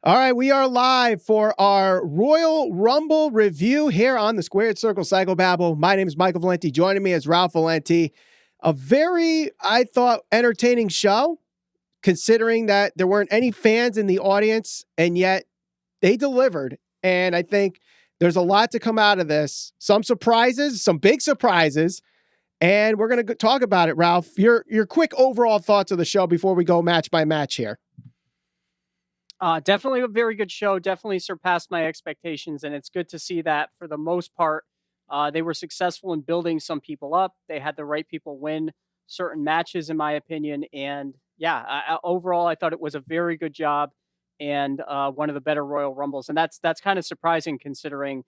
All right, we are live for our Royal Rumble review here on the Squared Circle Psychobabble. My name is Michael Valenti. Joining me is Ralph Valenti. A very, I thought, entertaining show, considering that there weren't any fans in the audience, and yet they delivered. And I think there's a lot to come out of this. Some surprises, some big surprises, and we're going to talk about it, Ralph. Your quick overall thoughts of the show before we go match by match here. Definitely a very good show. Definitely surpassed my expectations, and it's good to see that for the most part, they were successful in building some people up. They had the right people win certain matches, in my opinion. And yeah, overall, I thought it was a very good job and one of the better Royal Rumbles. And that's kind of surprising considering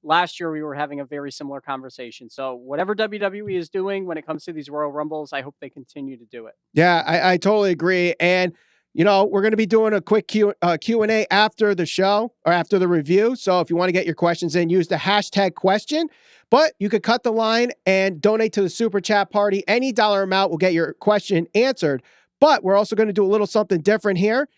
last year we were having a very similar conversation. So whatever WWE is doing when it comes to these Royal Rumbles, I hope they continue to do it. Yeah, I totally agree. And we're going to be doing a quick Q&A after the show or after the review. So if you want to get your questions in, use the hashtag question. But you could cut the line and donate to the Super Chat Party. Any dollar amount will get your question answered. But we're also going to do a little something different here.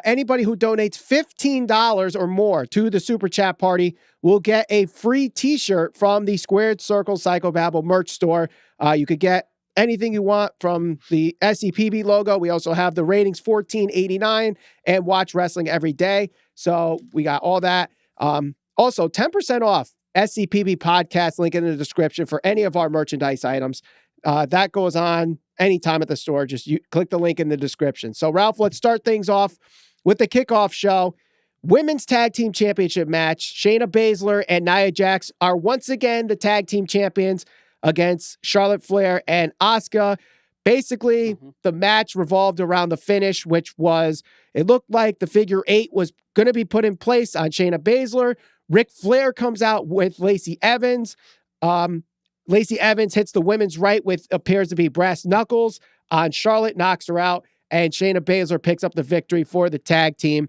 Anybody who donates $15 or more to the Super Chat Party will get a free t-shirt from the Squared Circle Psychobabble merch store. You could get anything you want from the SCPB logo. We also have the ratings 1489 and watch wrestling every day. So we got all that. Also 10% off SCPB podcast, link in the description for any of our merchandise items. That goes on anytime at the store. Just click the link in the description. So Ralph, let's start things off with the kickoff show. Women's Tag Team Championship match. Shayna Baszler and Nia Jax are once again the tag team champions against Charlotte Flair and Asuka. Basically, the match revolved around the finish, which was, it looked like the figure 8 was going to be put in place on Shayna Baszler. Ric Flair comes out with Lacey Evans. Lacey Evans hits the women's right with appears to be brass knuckles on Charlotte, knocks her out, and Shayna Baszler picks up the victory for the tag team.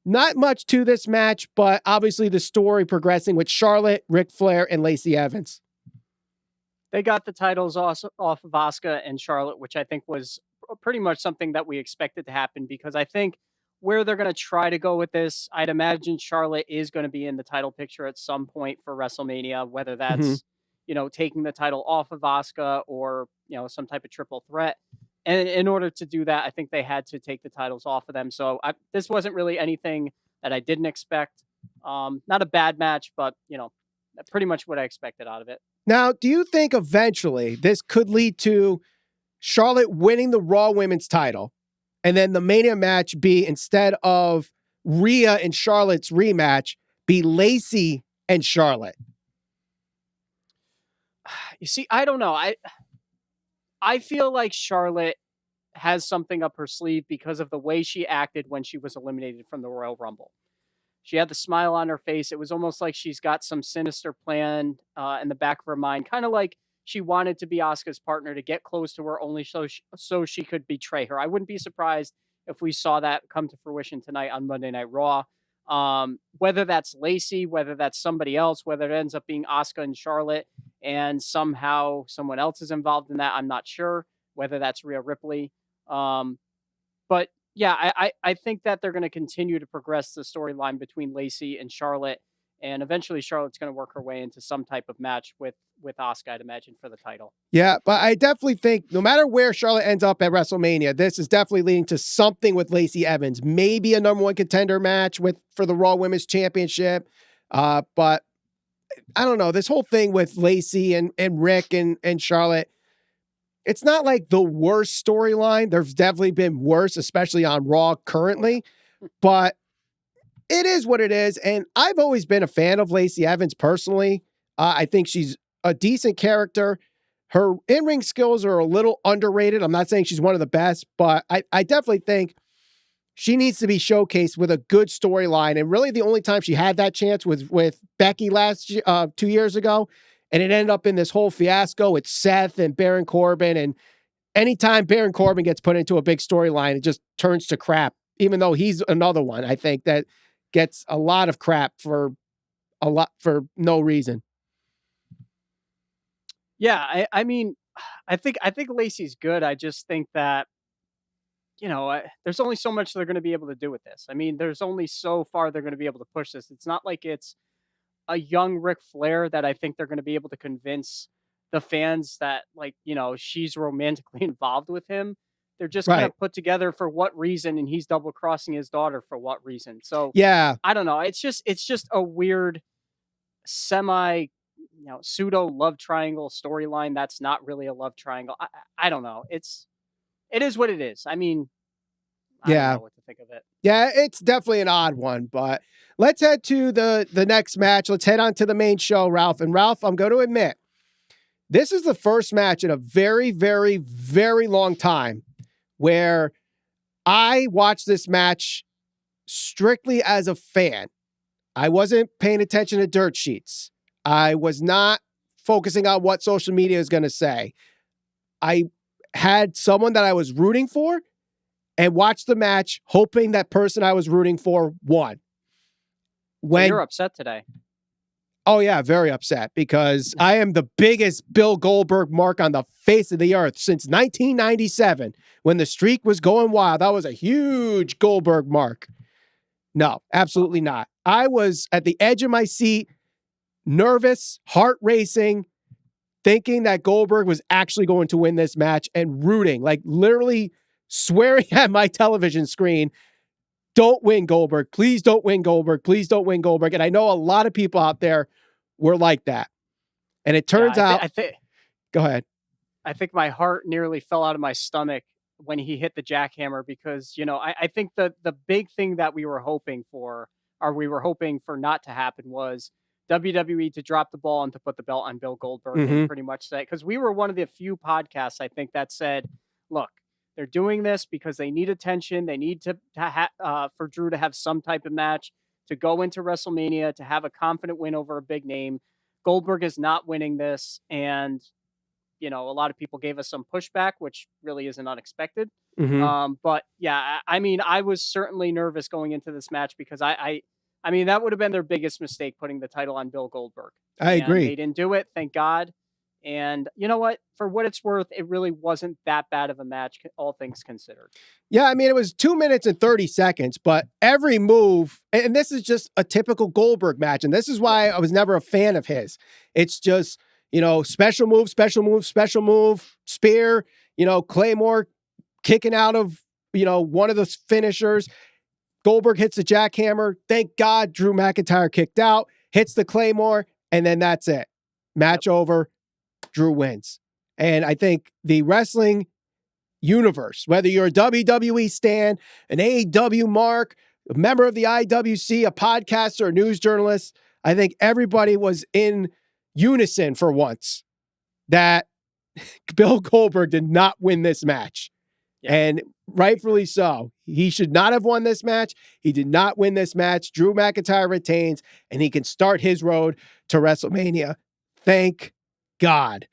Not much to this match, but obviously the story progressing with Charlotte, Ric Flair, and Lacey Evans. They got the titles off of Asuka and Charlotte, which I think was pretty much something that we expected to happen, because I think where they're going to try to go with this, I'd imagine Charlotte is going to be in the title picture at some point for WrestleMania, whether that's, taking the title off of Asuka or, some type of triple threat. And in order to do that, I think they had to take the titles off of them. So this wasn't really anything that I didn't expect. Not a bad match, but, pretty much what I expected out of it. Now, do you think eventually this could lead to Charlotte winning the Raw Women's title and then the Mania match be, instead of Rhea and Charlotte's rematch, be Lacey and Charlotte? You see, I don't know. I feel like Charlotte has something up her sleeve because of the way she acted when she was eliminated from the Royal Rumble. She had the smile on her face. It was almost like she's got some sinister plan in the back of her mind, kind of like she wanted to be Asuka's partner, to get close to her only so she could betray her. I wouldn't be surprised if we saw that come to fruition tonight on Monday Night Raw. Whether that's Lacey, whether that's somebody else, whether it ends up being Asuka and Charlotte and somehow someone else is involved in that, I'm not sure. Whether that's Rhea Ripley. But yeah, I think that they're going to continue to progress the storyline between Lacey and Charlotte, and eventually Charlotte's going to work her way into some type of match with Asuka, I'd imagine, for the title. Yeah, but I definitely think no matter where Charlotte ends up at WrestleMania, this is definitely leading to something with Lacey Evans. Maybe a number one contender match for the Raw Women's Championship. But I don't know. This whole thing with Lacey and Rick and Charlotte, it's not like the worst storyline. There's definitely been worse, especially on Raw currently, but it is what it is. And I've always been a fan of Lacey Evans personally. I think she's a decent character. Her in-ring skills are a little underrated. I'm not saying she's one of the best, but I definitely think she needs to be showcased with a good storyline. And really the only time she had that chance was with Becky 2 years ago. And it ended up in this whole fiasco with Seth and Baron Corbin. And anytime Baron Corbin gets put into a big storyline, it just turns to crap, even though he's another one, I think, that gets a lot of crap for no reason. Yeah, I mean, I think Lacey's good. I just think that there's only so much they're going to be able to do with this. I mean, there's only so far they're going to be able to push this. It's not like it's a young Ric Flair that I think they're going to be able to convince the fans that, like, she's romantically involved with him. They're just kind Right. of put together for what reason, and he's double crossing his daughter for what reason. So Yeah. I don't know. It's just a weird semi, pseudo love triangle storyline. That's not really a love triangle. I don't know. It is what it is. I mean, I don't know what to think of it. Yeah, it's definitely an odd one, but let's head to the next match. Let's head on to the main show, Ralph. And Ralph, I'm going to admit, this is the first match in a very, very, very long time where I watched this match strictly as a fan. I wasn't paying attention to dirt sheets. I was not focusing on what social media is going to say. I had someone that I was rooting for and watched the match hoping that person I was rooting for won. When you're upset today. Oh yeah, very upset because I am the biggest Bill Goldberg mark on the face of the earth since 1997 when the streak was going wild. That was a huge Goldberg mark. No, absolutely not. I was at the edge of my seat, nervous, heart racing, thinking that Goldberg was actually going to win this match and rooting, like literally swearing at my television screen, don't win Goldberg. Please don't win Goldberg. Please don't win Goldberg. And I know a lot of people out there were like that. And it turns out, go ahead. I think my heart nearly fell out of my stomach when he hit the jackhammer because, I think the big thing that we were hoping for not to happen was WWE to drop the ball and to put the belt on Bill Goldberg and pretty much say, because we were one of the few podcasts, I think, that said, look, they're doing this because they need attention. They need for Drew to have some type of match to go into WrestleMania, to have a confident win over a big name. Goldberg is not winning this. And, a lot of people gave us some pushback, which really isn't unexpected. But yeah, I mean, I was certainly nervous going into this match because I mean, that would have been their biggest mistake, putting the title on Bill Goldberg. I agree. They didn't do it. Thank God. And you know what? For what it's worth, it really wasn't that bad of a match, all things considered. Yeah, I mean, it was 2 minutes and 30 seconds, but every move, and this is just a typical Goldberg match, and this is why I was never a fan of his. It's just, special move, special move, special move, spear, Claymore kicking out of, one of the finishers. Goldberg hits the jackhammer. Thank God Drew McIntyre kicked out, hits the Claymore, and then that's it. Match over. Drew wins. And I think the wrestling universe, whether you're a WWE stan, an AEW mark, a member of the IWC, a podcaster, a news journalist, I think everybody was in unison for once that Bill Goldberg did not win this match. Yeah. And rightfully so. He should not have won this match. He did not win this match. Drew McIntyre retains, and he can start his road to WrestleMania. Thank God.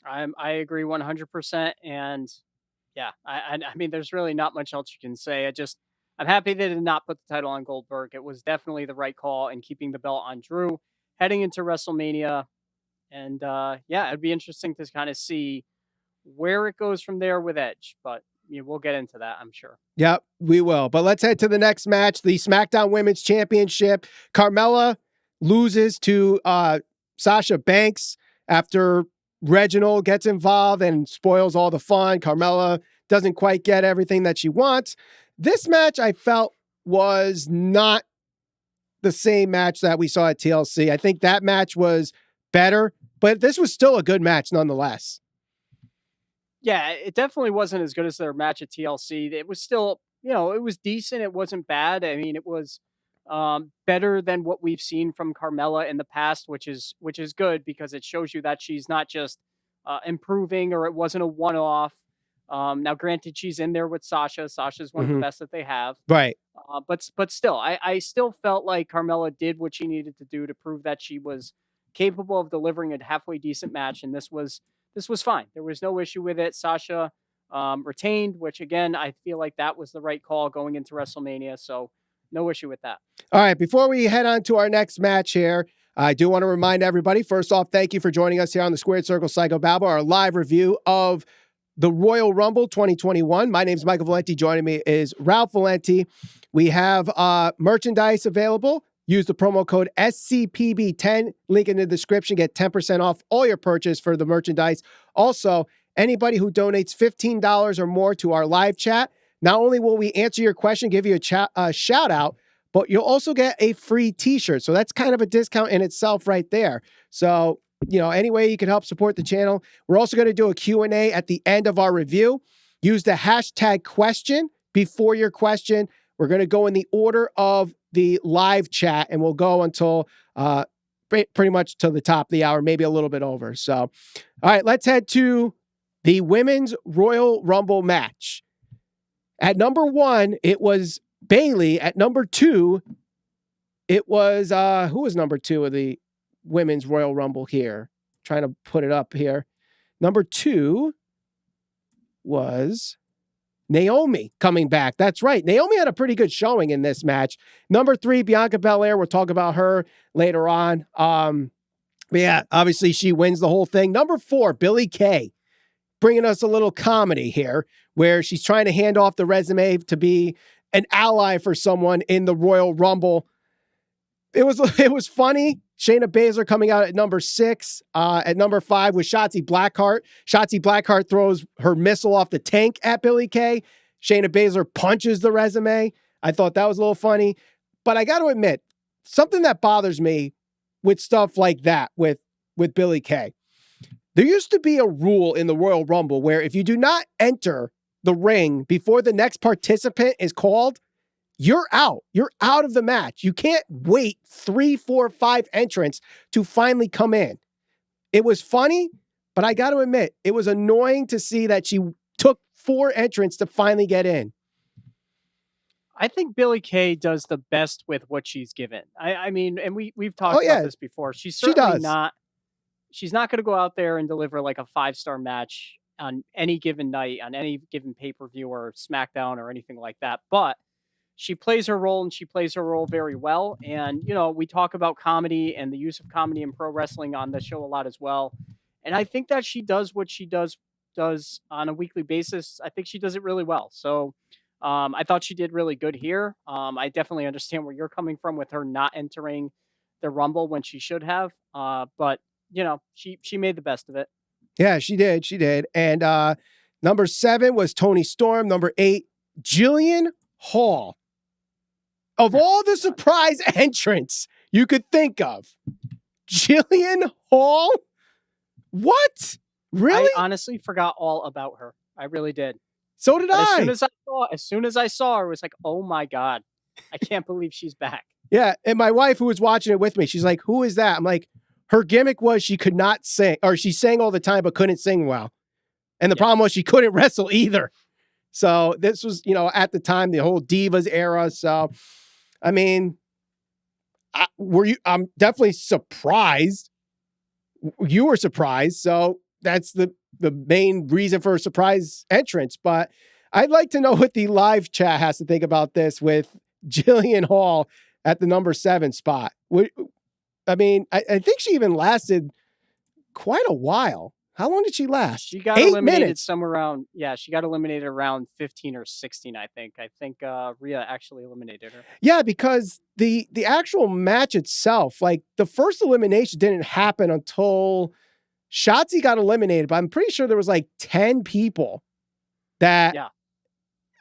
I agree 100%. And yeah, I mean, there's really not much else you can say. I'm happy they did not put the title on Goldberg. It was definitely the right call in keeping the belt on Drew heading into WrestleMania. And yeah, it'd be interesting to kind of see where it goes from there with Edge, but we'll get into that, I'm sure. Yep, we will. But let's head to the next match, the SmackDown Women's Championship. Carmella loses to Sasha Banks after Reginald gets involved and spoils all the fun. Carmella doesn't quite get everything that she wants. This match, I felt, was not the same match that we saw at TLC. I think that match was better, but this was still a good match nonetheless. Yeah, it definitely wasn't as good as their match at TLC. It was still, it was decent. It wasn't bad. I mean, it was better than what we've seen from Carmella in the past, which is good because it shows you that she's not just improving, or it wasn't a one-off. Now, granted, she's in there with Sasha. Sasha's one of the best that they have. Right. But still, I still felt like Carmella did what she needed to do to prove that she was capable of delivering a halfway decent match, and this was fine. There was no issue with it. Sasha retained, which again, I feel like that was the right call going into WrestleMania. So no issue with that. All right. Before we head on to our next match here, I do want to remind everybody, first off, thank you for joining us here on the Squared Circle Psycho Babble, our live review of the Royal Rumble 2021. My name is Michael Valenti. Joining me is Ralph Valenti. We have merchandise available. Use the promo code SCPB10. Link in the description. Get 10% off all your purchase for the merchandise. Also, anybody who donates $15 or more to our live chat, not only will we answer your question, give you a shout out, but you'll also get a free t-shirt. So that's kind of a discount in itself right there. So, any way you can help support the channel. We're also going to do a Q&A at the end of our review. Use the hashtag question before your question. We're going to go in the order of the live chat, and we'll go until pretty much to the top of the hour, maybe a little bit over. So, all right, let's head to the Women's Royal Rumble match. At number 1, it was Bayley. At number 2, it was, who was number 2 of the Women's Royal Rumble here? Trying to put it up here. Number 2 was Naomi coming back. That's right. Naomi had a pretty good showing in this match. Number 3, Bianca Belair. We'll talk about her later on. But yeah, obviously she wins the whole thing. Number 4, Billie Kay, bringing us a little comedy here, where she's trying to hand off the resume to be an ally for someone in the Royal Rumble. It was funny. Shayna Baszler coming out at number 6. At number 5 was Shotzi Blackheart. Shotzi Blackheart throws her missile off the tank at Billie Kay. Shayna Baszler punches the resume. I thought that was a little funny. But I got to admit, something that bothers me with stuff like that with Billie Kay. There used to be a rule in the Royal Rumble where if you do not enter the ring before the next participant is called, you're out. You're out of the match. You can't wait 3, 4, 5 entrants to finally come in. It was funny, but I got to admit, it was annoying to see that she took 4 entrants to finally get in. I think Billie Kay does the best with what she's given. I mean, and we've talked about this before. She's certainly not. She's not going to go out there and deliver like a 5-star match on any given night, on any given pay-per-view or Smackdown or anything like that. But she plays her role, and she plays her role very well. And, we talk about comedy and the use of comedy in pro wrestling on the show a lot as well. And I think that she does what she does on a weekly basis. I think she does it really well. So I thought she did really good here. I definitely understand where you're coming from with her not entering the Rumble when she should have. But, she made the best of it. Yeah, she did. She did. And number 7 was Toni Storm. Number 8, Jillian Hall. Of all the surprise entrants you could think of, Jillian Hall? What? Really? I honestly forgot all about her. I really did. So did I. As soon as I saw her, it was like, oh my God, I can't believe she's back. Yeah. And my wife, who was watching it with me, she's like, who is that? I'm like, her gimmick was she could not sing, or she sang all the time, but couldn't sing well. And the problem was she couldn't wrestle either. So this was, at the time, the whole Divas era. So, I mean, I'm definitely surprised. You were surprised. So that's the main reason for a surprise entrance. But I'd like to know what the live chat has to think about this with Jillian Hall at the number 7 spot. I mean, I think she even lasted quite a while. How long did she last? She got eliminated somewhere around, she got eliminated around 15 or 16, I think. I think Rhea actually eliminated her. Yeah, because the actual match itself, like the first elimination didn't happen until Shotzi got eliminated, but I'm pretty sure there was like 10 people that,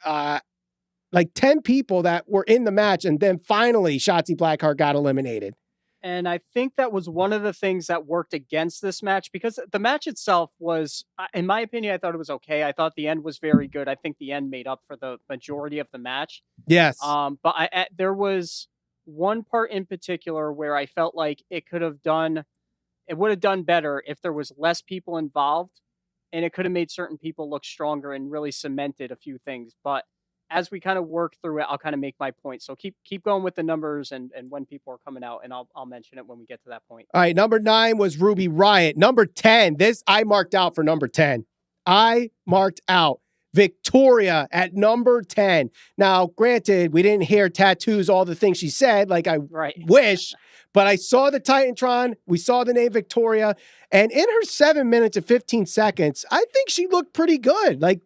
like 10 people that were in the match, and then finally Shotzi Blackheart got eliminated. And I think that was one of the things that worked against this match, because the match itself was, in my opinion, I thought it was okay. I thought the end was very good. I think the end made up for the majority of the match. Yes. But there was one part in particular where I felt like it would have done better if there was less people involved, and it could have made certain people look stronger and really cemented a few things. But as we kind of work through it, I'll kind of make my point. So keep going with the numbers and when people are coming out, and I'll mention it when we get to that point. All right, number 9 was Ruby Riott. Number 10, this I marked out for number 10. I marked out Victoria at number 10. Now, granted, we didn't hear tattoos, all the things she said, like I wish, But I saw the Titantron. We saw the name Victoria. And in her 7 minutes and 15 seconds, I think she looked pretty good. Like,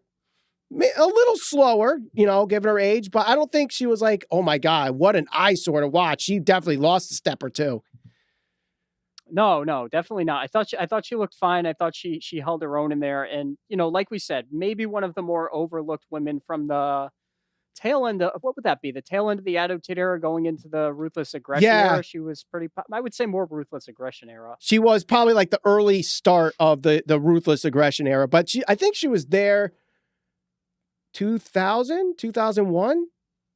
a little slower, given her age, but I don't think she was like, oh my God, what an eyesore to watch. She definitely lost a step or two. No, definitely not. I thought she looked fine. I thought she held her own in there. And, like we said, maybe one of the more overlooked women from the tail end of, what would that be? The tail end of the Attitude Era going into the Ruthless Aggression era. She was I would say more Ruthless Aggression era. She was probably like the early start of the Ruthless Aggression era, but I think she was there 2001,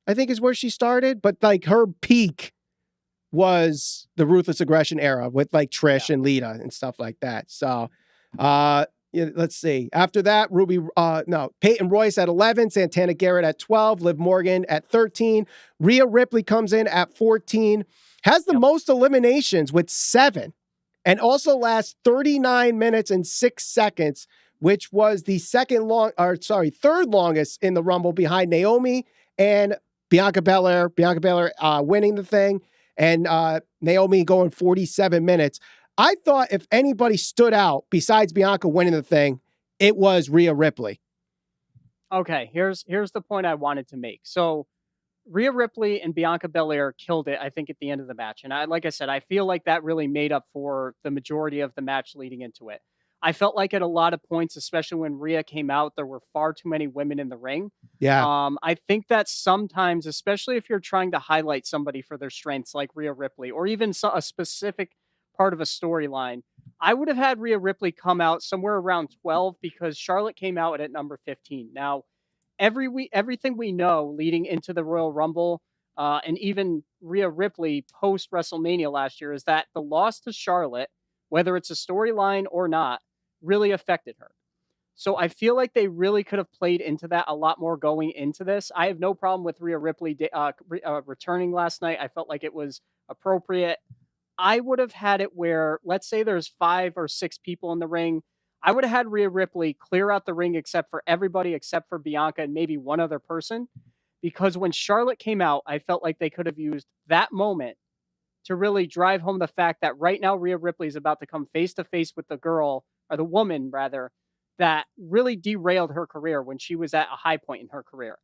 I think is where she started. But like her peak was the Ruthless Aggression era with like Trish and Lita and stuff like that. So, let's see. After that, Peyton Royce at 11, Santana Garrett at 12, Liv Morgan at 13. Rhea Ripley comes in at 14, has the most eliminations with 7, and also lasts 39 minutes and 6 seconds, which was the third longest in the Rumble behind Naomi and Bianca Belair. Bianca Belair winning the thing, and Naomi going 47 minutes. I thought if anybody stood out besides Bianca winning the thing, it was Rhea Ripley. Okay, here's the point I wanted to make. So Rhea Ripley and Bianca Belair killed it, I think, at the end of the match. And like I said, I feel like that really made up for the majority of the match leading into it. I felt like at a lot of points, especially when Rhea came out, there were far too many women in the ring. Yeah. I think that sometimes, especially if you're trying to highlight somebody for their strengths like Rhea Ripley, or even a specific part of a storyline, I would have had Rhea Ripley come out somewhere around 12 because Charlotte came out at number 15. Now, everything we know leading into the Royal Rumble, and even Rhea Ripley post WrestleMania last year, is that the loss to Charlotte, whether it's a storyline or not, really affected her. So I feel like they really could have played into that a lot more going into this. I have no problem with Rhea Ripley returning last night. I felt like it was appropriate. I would have had it where, let's say there's 5 or 6 people in the ring. I would have had Rhea Ripley clear out the ring except for everybody except for Bianca and maybe one other person. Because when Charlotte came out, I felt like they could have used that moment to really drive home the fact that right now Rhea Ripley is about to come face to face with the girl, or the woman rather, that really derailed her career when she was at a high point in her career.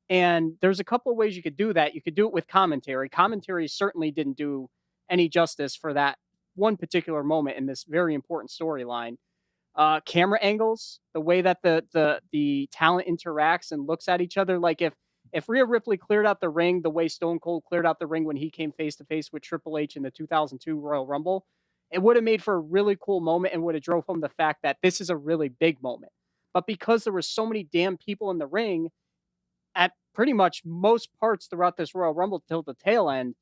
And there's a couple of ways you could do that. You could do it with commentary. Commentary certainly didn't do any justice for that one particular moment in this very important storyline. Camera angles, the way that the talent interacts and looks at each other. Like if Rhea Ripley cleared out the ring the way Stone Cold cleared out the ring when he came face to face with Triple H in the 2002 Royal Rumble, it would have made for a really cool moment and would have drove home the fact that this is a really big moment. But because there were so many damn people in the ring at pretty much most parts throughout this Royal Rumble till the tail end,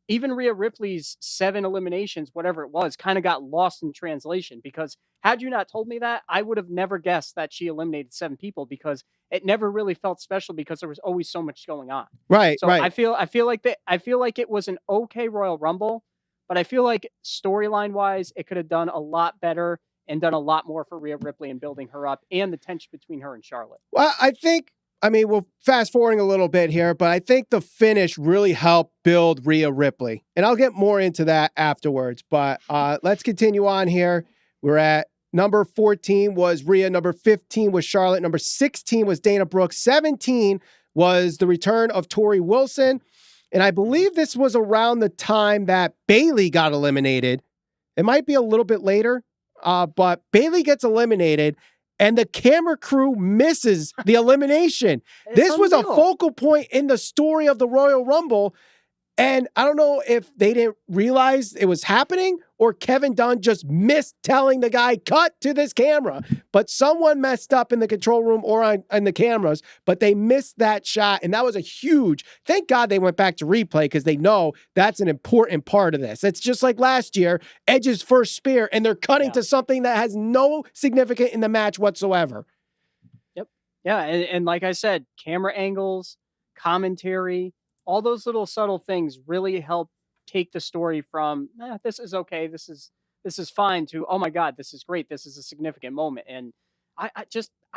even Rhea Ripley's 7 eliminations, whatever it was, kind of got lost in translation. Because had you not told me that, I would have never guessed that she eliminated 7 people, because it never really felt special because there was always so much going on. Right. So right. I feel like it was an okay Royal Rumble, but I feel like storyline wise, it could have done a lot better and done a lot more for Rhea Ripley and building her up and the tension between her and Charlotte. Well, we're fast forwarding a little bit here, but I think the finish really helped build Rhea Ripley. And I'll get more into that afterwards. But let's continue on here. We're at number 14 was Rhea. Number 15 was Charlotte. Number 16 was Dana Brooke. 17 was the return of Tori Wilson. And I believe this was around the time that Bayley got eliminated. It might be a little bit later, but Bayley gets eliminated and the camera crew misses the elimination. This was a focal point in the story of the Royal Rumble. And I don't know if they didn't realize it was happening or Kevin Dunn just missed telling the guy, cut to this camera. But someone messed up in the control room or on the cameras, but they missed that shot. And that was a huge, thank God they went back to replay because they know that's an important part of this. It's just like last year, Edge's first spear, and they're cutting to something that has no significance in the match whatsoever. Yep. Yeah. And like I said, camera angles, commentary, all those little subtle things really help take the story from this is okay, this is fine, to oh my God, this is great, this is a significant moment. And I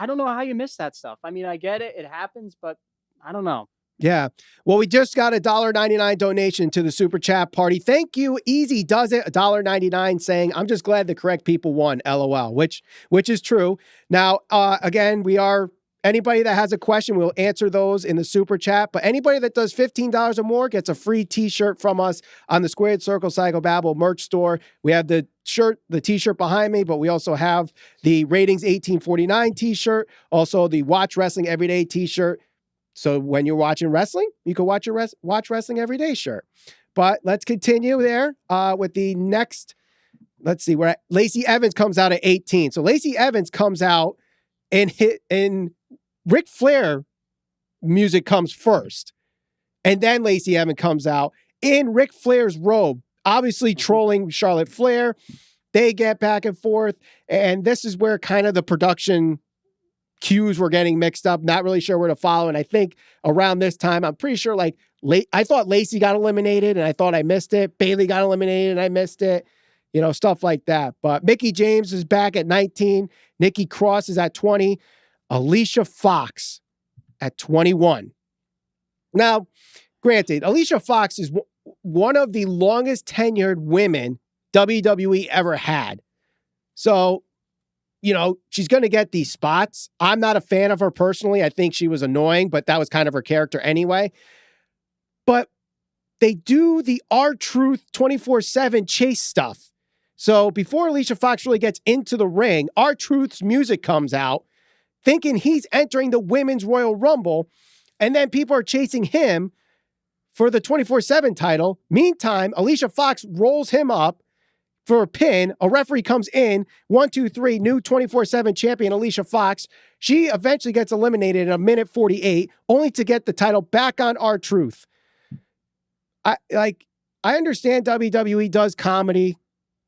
don't know how you miss that stuff. I mean, I get it, it happens, but I don't know. Yeah. Well, we just got a $1.99 donation to the Super Chat party. Thank you. Easy does it. $1.99 saying, I'm just glad the correct people won. LOL, which is true. Now, again, anybody that has a question, we'll answer those in the Super Chat. But anybody that does $15 or more gets a free t-shirt from us on the Squared Circle Psychobabble merch store. We have the t-shirt behind me, but we also have the Ratings 1849 t-shirt, also the Watch Wrestling Everyday t-shirt. So when you're watching wrestling, you can watch Watch Wrestling Every Day shirt. But let's continue there with the next. Let's see, where Lacey Evans comes out at 18. So Lacey Evans comes out and Ric Flair music comes first. And then Lacey Evans comes out in Ric Flair's robe, obviously trolling Charlotte Flair. They get back and forth. And this is where kind of the production cues were getting mixed up, not really sure where to follow. And I think around this time, I'm pretty sure I thought Lacey got eliminated and I thought I missed it. Bayley got eliminated and I missed it. Stuff like that. But Mickie James is back at 19. Nikki Cross is at 20. Alicia Fox at 21. Now, granted, Alicia Fox is one of the longest tenured women WWE ever had. So, she's going to get these spots. I'm not a fan of her personally. I think she was annoying, but that was kind of her character anyway. But they do the R-Truth 24/7 chase stuff. So before Alicia Fox really gets into the ring, R-Truth's music comes out, thinking he's entering the Women's Royal Rumble, and then people are chasing him for the 24/7 title. Meantime, Alicia Fox rolls him up for a pin. A referee comes in, 1, 2, 3, new 24/7 champion Alicia Fox. She eventually gets eliminated in 1:48, only to get the title back on R-Truth. I understand WWE does comedy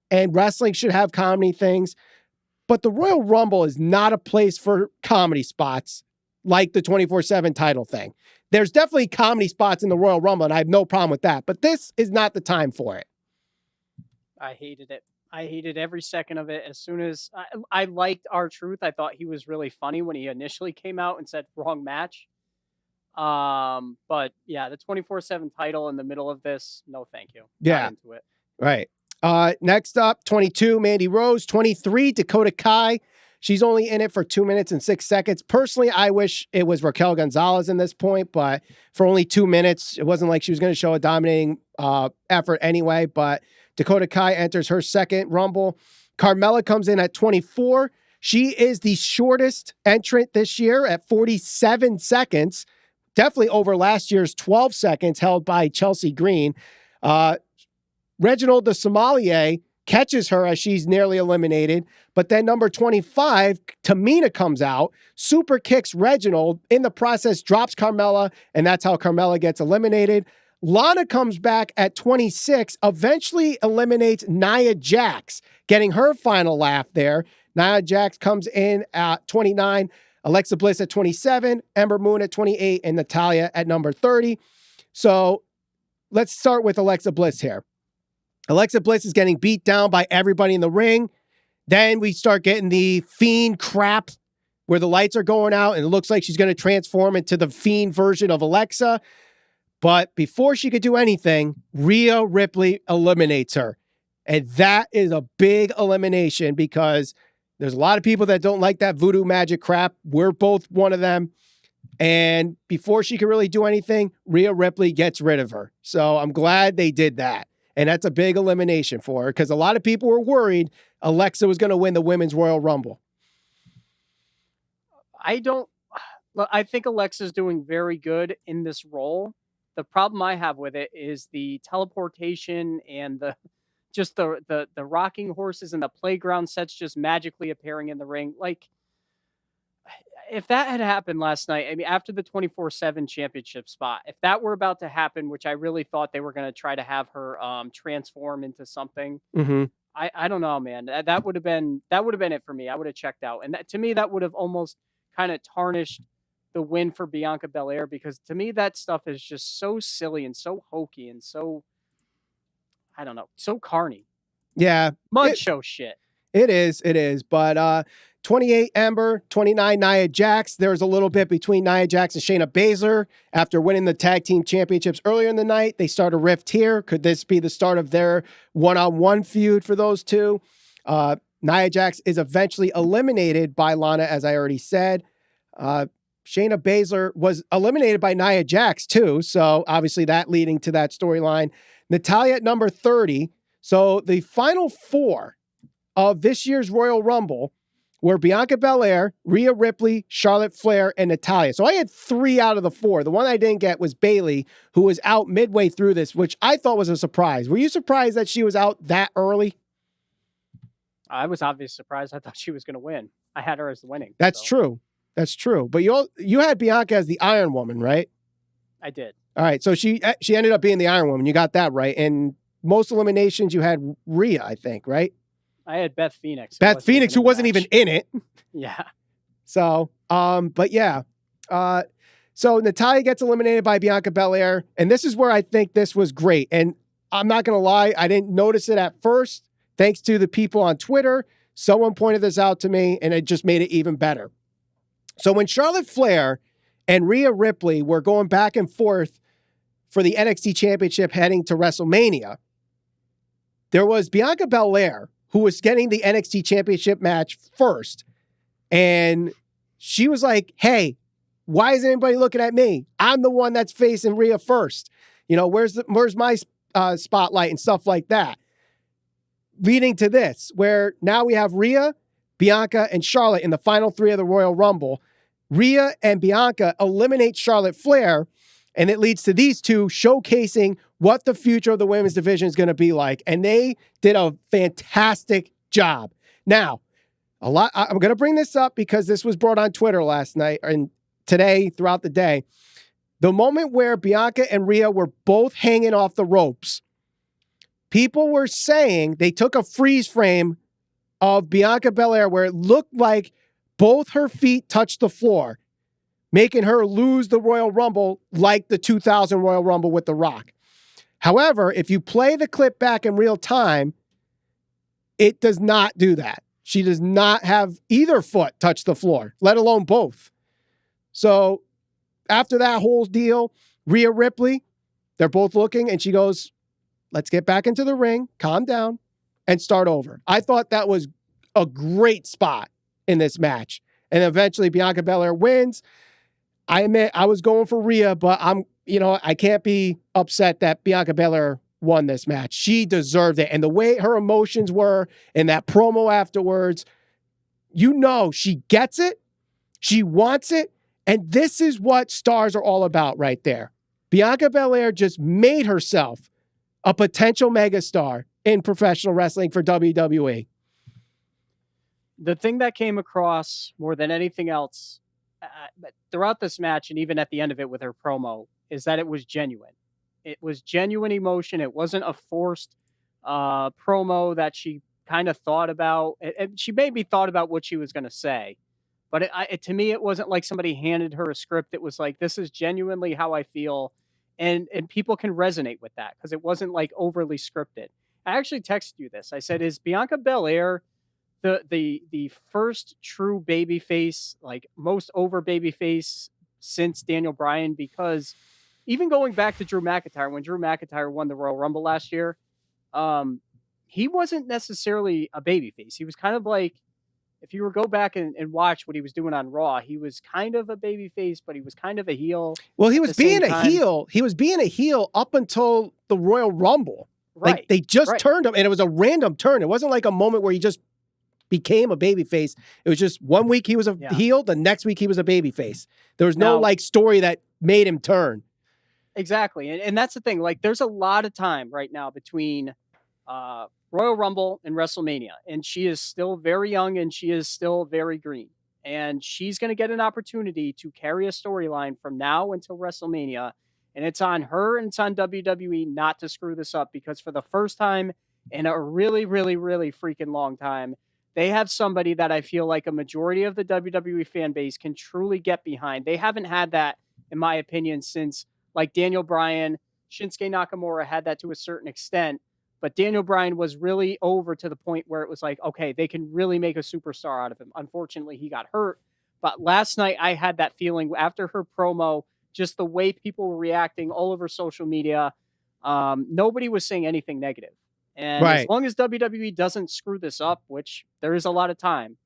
and wrestling should have comedy things, but the Royal Rumble is not a place for comedy spots like the 24/7 title thing. There's definitely comedy spots in the Royal Rumble, and I have no problem with that, but this is not the time for it. I hated it. I hated every second of it. As soon as I liked R-Truth, I thought he was really funny when he initially came out and said wrong match. But yeah, the 24/7 title in the middle of this, no thank you. Yeah. Not into it. Right. Next up, 22, Mandy Rose. 23, Dakota Kai. She's only in it for 2 minutes and 6 seconds. Personally, I wish it was Raquel Gonzalez in this point, but for only 2 minutes, it wasn't like she was going to show a dominating effort anyway. But Dakota Kai enters her second Rumble. Carmella comes in at 24. She is the shortest entrant this year at 47 seconds. Definitely over last year's 12 seconds held by Chelsea Green. Reginald the Sommelier catches her as she's nearly eliminated. But then number 25, Tamina comes out, super kicks Reginald, in the process drops Carmella, and that's how Carmella gets eliminated. Lana comes back at 26, eventually eliminates Nia Jax, getting her final laugh there. Nia Jax comes in at 29, Alexa Bliss at 27, Ember Moon at 28, and Natalya at number 30. So let's start with Alexa Bliss here. Alexa Bliss is getting beat down by everybody in the ring. Then we start getting the Fiend crap where the lights are going out and it looks like she's going to transform into the Fiend version of Alexa. But before she could do anything, Rhea Ripley eliminates her. And that is a big elimination because there's a lot of people that don't like that voodoo magic crap. We're both one of them. And before she could really do anything, Rhea Ripley gets rid of her. So I'm glad they did that. And that's a big elimination for her because a lot of people were worried Alexa was going to win the Women's Royal Rumble. I think Alexa's doing very good in this role. The problem I have with it is the teleportation and the rocking horses and the playground sets just magically appearing in the ring. Like, if that had happened last night, I mean, after the 24/7 championship spot, if that were about to happen, which I really thought they were going to try to have her transform into something, I don't know, man. That would have been it for me. I would have checked out, and to me, that would have almost kind of tarnished the win for Bianca Belair because to me, that stuff is just so silly and so hokey and so, I don't know, so carny. Yeah, Mud show shit. It is. But 28 Ember, 29 Nia Jax. There was a little bit between Nia Jax and Shayna Baszler after winning the tag team championships earlier in the night. They start a rift here. Could this be the start of their one-on-one feud for those two? Nia Jax is eventually eliminated by Lana, as I already said. Shayna Baszler was eliminated by Nia Jax too, so obviously that leading to that storyline. Natalya at number 30. So the final four of this year's Royal Rumble were Bianca Belair, Rhea Ripley, Charlotte Flair, and Natalya. So I had 3 out of the 4. The one I didn't get was Bayley, who was out midway through this, which I thought was a surprise. Were you surprised that she was out that early? I was obviously surprised. I thought she was going to win. I had her as the winning. That's true. That's true. But you had Bianca as the Iron Woman, right? I did. All right. So she ended up being the Iron Woman. You got that right. And most eliminations you had Rhea, I think, right? I had Beth Phoenix. Beth Phoenix, who wasn't even in it. Yeah. So, but yeah. So Natalya gets eliminated by Bianca Belair. And this is where I think this was great. And I'm not going to lie, I didn't notice it at first. Thanks to the people on Twitter, someone pointed this out to me, and it just made it even better. So when Charlotte Flair and Rhea Ripley were going back and forth for the NXT Championship heading to WrestleMania, there was Bianca Belair, who was getting the NXT Championship match first. And she was like, hey, why isn't anybody looking at me? I'm the one that's facing Rhea first. You know, where's my spotlight and stuff like that. Leading to this, where now we have Rhea, Bianca, and Charlotte in the final 3 of the Royal Rumble. Rhea and Bianca eliminate Charlotte Flair, and it leads to these two showcasing what the future of the women's division is going to be like. And they did a fantastic job. Now, I'm going to bring this up because this was brought on Twitter last night and today throughout the day. The moment where Bianca and Rhea were both hanging off the ropes, people were saying they took a freeze frame of Bianca Belair where it looked like both her feet touched the floor, making her lose the Royal Rumble like the 2000 Royal Rumble with The Rock. However, if you play the clip back in real time, it does not do that. She does not have either foot touch the floor, let alone both. So after that whole deal, Rhea Ripley, they're both looking, and she goes, let's get back into the ring, calm down, and start over. I thought that was a great spot in this match. And eventually Bianca Belair wins. I admit I was going for Rhea, but I can't be upset that Bianca Belair won this match. She deserved it. And the way her emotions were in that promo afterwards, she gets it. She wants it. And this is what stars are all about right there. Bianca Belair just made herself a potential megastar in professional wrestling for WWE. The thing that came across more than anything else throughout this match, and even at the end of it with her promo, is that it was genuine. It was genuine emotion. It wasn't a forced promo that she kind of thought about. She maybe thought about what she was going to say, but to me, it wasn't like somebody handed her a script. It was like, this is genuinely how I feel. And people can resonate with that because it wasn't like overly scripted. I actually texted you this. I said, is Bianca Belair the first true babyface, like most over babyface since Daniel Bryan? Because even going back to Drew McIntyre, when Drew McIntyre won the Royal Rumble last year, he wasn't necessarily a babyface. He was kind of like, if you were go back and watch what he was doing on Raw, he was kind of a babyface, but he was kind of a heel. Well, he was being a heel. He was being a heel up until the Royal Rumble. Right. Like they just turned him, and it was a random turn. It wasn't like a moment where he just became a babyface. It was just one week he was a heel, the next week he was a babyface. There was no story that made him turn. Exactly. And that's the thing. Like, there's a lot of time right now between Royal Rumble and WrestleMania. And she is still very young and she is still very green. And she's going to get an opportunity to carry a storyline from now until WrestleMania. And it's on her and it's on WWE not to screw this up, because for the first time in a really, really, really freaking long time, they have somebody that I feel like a majority of the WWE fan base can truly get behind. They haven't had that, in my opinion, since like Daniel Bryan, Shinsuke Nakamura had that to a certain extent. But Daniel Bryan was really over to the point where it was like, okay, they can really make a superstar out of him. Unfortunately, he got hurt. But last night, I had that feeling after her promo, just the way people were reacting all over social media. Nobody was saying anything negative. And as Right. long as WWE doesn't screw this up, which there is a lot of time,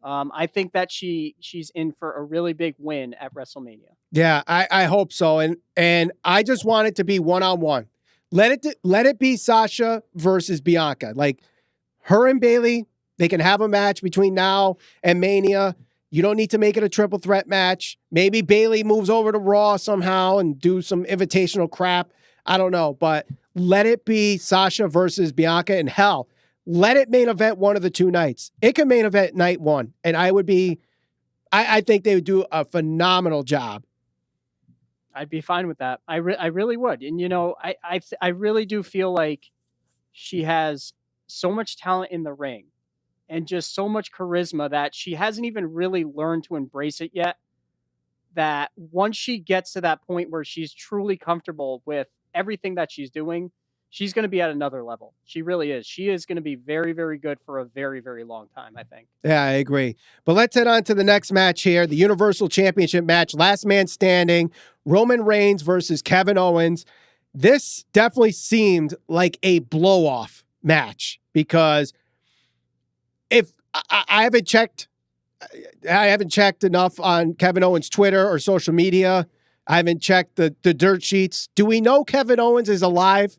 I think that she's in for a really big win at WrestleMania. Yeah, I hope so. And I just want it to be one-on-one. Let it be Sasha versus Bianca. Like her and Bayley, they can have a match between now and Mania. You don't need to make it a triple threat match. Maybe Bayley moves over to Raw somehow and do some invitational crap. I don't know, but let it be Sasha versus Bianca, and hell, let it main event one of the two nights. It can main event night one, and I think they would do a phenomenal job. I'd be fine with that. I really would. And I really do feel like she has so much talent in the ring and just so much charisma that she hasn't even really learned to embrace it yet. That once she gets to that point where she's truly comfortable with everything that she's doing, she's going to be at another level. She really is. She is going to be very, very good for a very, very long time, I think. Yeah, I agree. But let's head on to the next match here, the Universal Championship match, last man standing, Roman Reigns versus Kevin Owens. This definitely seemed like a blow-off match because if I haven't checked enough on Kevin Owens' Twitter or social media. I haven't checked the dirt sheets. Do we know Kevin Owens is alive?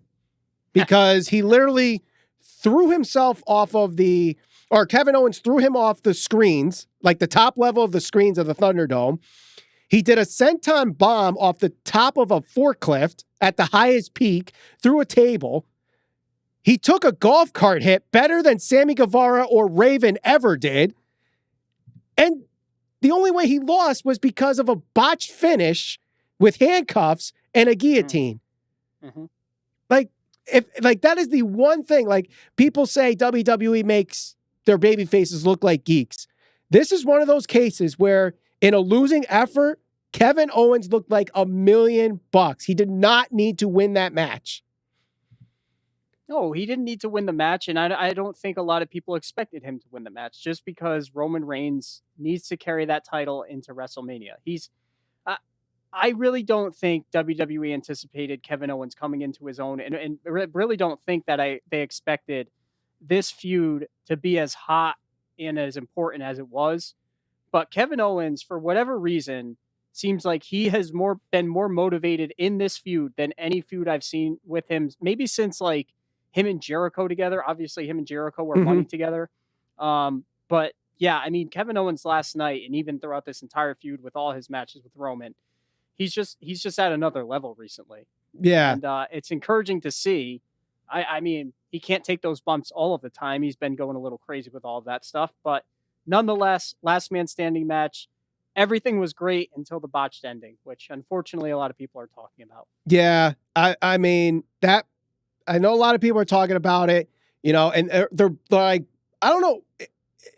Because he literally threw himself off of Kevin Owens threw him off the screens, like the top level of the screens of the Thunderdome. He did a senton bomb off the top of a forklift at the highest peak through a table. He took a golf cart hit better than Sammy Guevara or Raven ever did. And the only way he lost was because of a botched finish with handcuffs and a guillotine. Mm-hmm. Like that is the one thing, like people say WWE makes their baby faces look like geeks. This is one of those cases where in a losing effort, Kevin Owens looked like $1 million. He did not need to win that match. No, he didn't need to win the match, and I don't think a lot of people expected him to win the match just because Roman Reigns needs to carry that title into WrestleMania. I really don't think WWE anticipated Kevin Owens coming into his own, and really don't think that they expected this feud to be as hot and as important as it was. But Kevin Owens, for whatever reason, seems like he has been more motivated in this feud than any feud I've seen with him, maybe since like him and Jericho together. Obviously, him and Jericho were money together. But yeah, I mean, Kevin Owens last night, and even throughout this entire feud with all his matches with Roman, he's just at another level recently. Yeah. And it's encouraging to see. I mean, he can't take those bumps all of the time. He's been going a little crazy with all of that stuff. But nonetheless, last man standing match, everything was great until the botched ending, which unfortunately a lot of people are talking about. Yeah. I mean, that I know a lot of people are talking about it, and they're like, I don't know.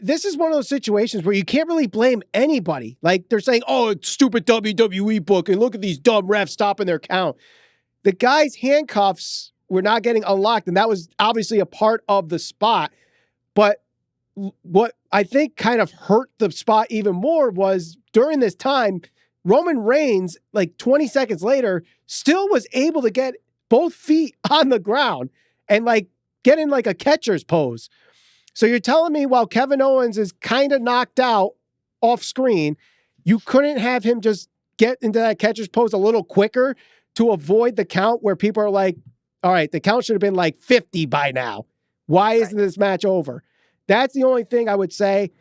This is one of those situations where you can't really blame anybody. Like they're saying, oh, it's stupid WWE book, and look at these dumb refs stopping their count. The guy's handcuffs were not getting unlocked, and that was obviously a part of the spot. But what I think kind of hurt the spot even more was during this time, Roman Reigns, like 20 seconds later, still was able to get both feet on the ground and like get in like a catcher's pose. So you're telling me while Kevin Owens is kind of knocked out off screen, you couldn't have him just get into that catcher's pose a little quicker to avoid the count where people are like, all right, the count should have been like 50 by now. Why isn't this match over? That's the only thing I would say.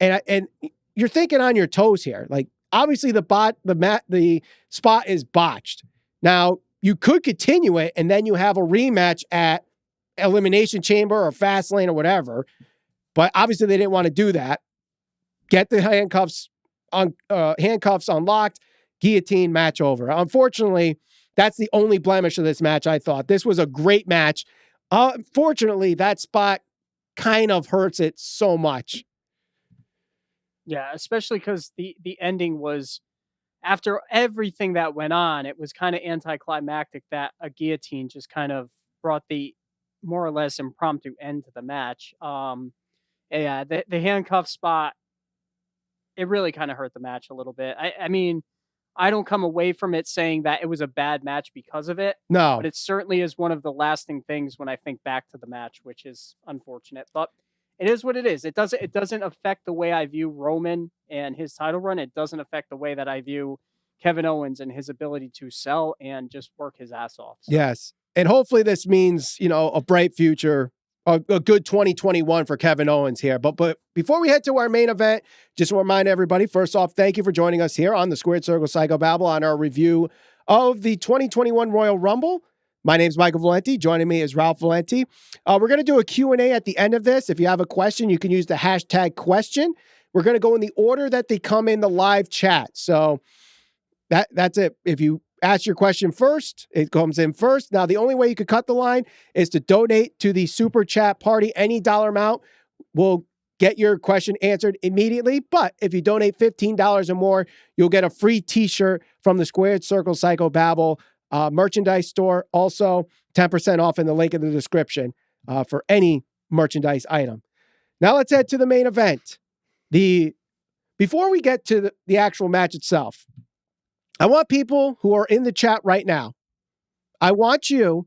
And you're thinking on your toes here. Like obviously the spot is botched. Now you could continue it and then you have a rematch at Elimination Chamber or Fastlane or whatever. But obviously they didn't want to do that. Get the handcuffs unlocked, guillotine, match over. Unfortunately, that's the only blemish of this match, I thought. This was a great match. Unfortunately, that spot kind of hurts it so much. Yeah, especially because the ending was, after everything that went on, it was kind of anticlimactic that a guillotine just kind of brought the more or less impromptu end to the match. Yeah, the handcuff spot, it really kind of hurt the match a little bit. I mean, I don't come away from it saying that it was a bad match because of it, but No. it certainly is one of the lasting things when I think back to the match, which is unfortunate. But it is what it is. It doesn't affect the way I view Roman and his title run. It doesn't affect the way that I view Kevin Owens and his ability to sell and just work his ass off. So. Yes. And hopefully this means, a bright future, a good 2021 for Kevin Owens here. But before we head to our main event, just want to remind everybody, first off, thank you for joining us here on the Squared Circle Psychobabble on our review of the 2021 Royal Rumble. My name is Michael Valenti. Joining me is Ralph Valenti. We're going to do a Q&A at the end of this. If you have a question, you can use the hashtag question. We're going to go in the order that they come in the live chat. So that's it. If you ask your question first, it comes in first. Now, the only way you could cut the line is to donate to the Super Chat Party. Any dollar amount will get your question answered immediately. But if you donate $15 or more, you'll get a free t-shirt from the Squared Circle Psychobabble merchandise store. Also, 10% off in the link in the description for any merchandise item. Now let's head to the main event. Before we get to the actual match itself, I want people who are in the chat right now, I want you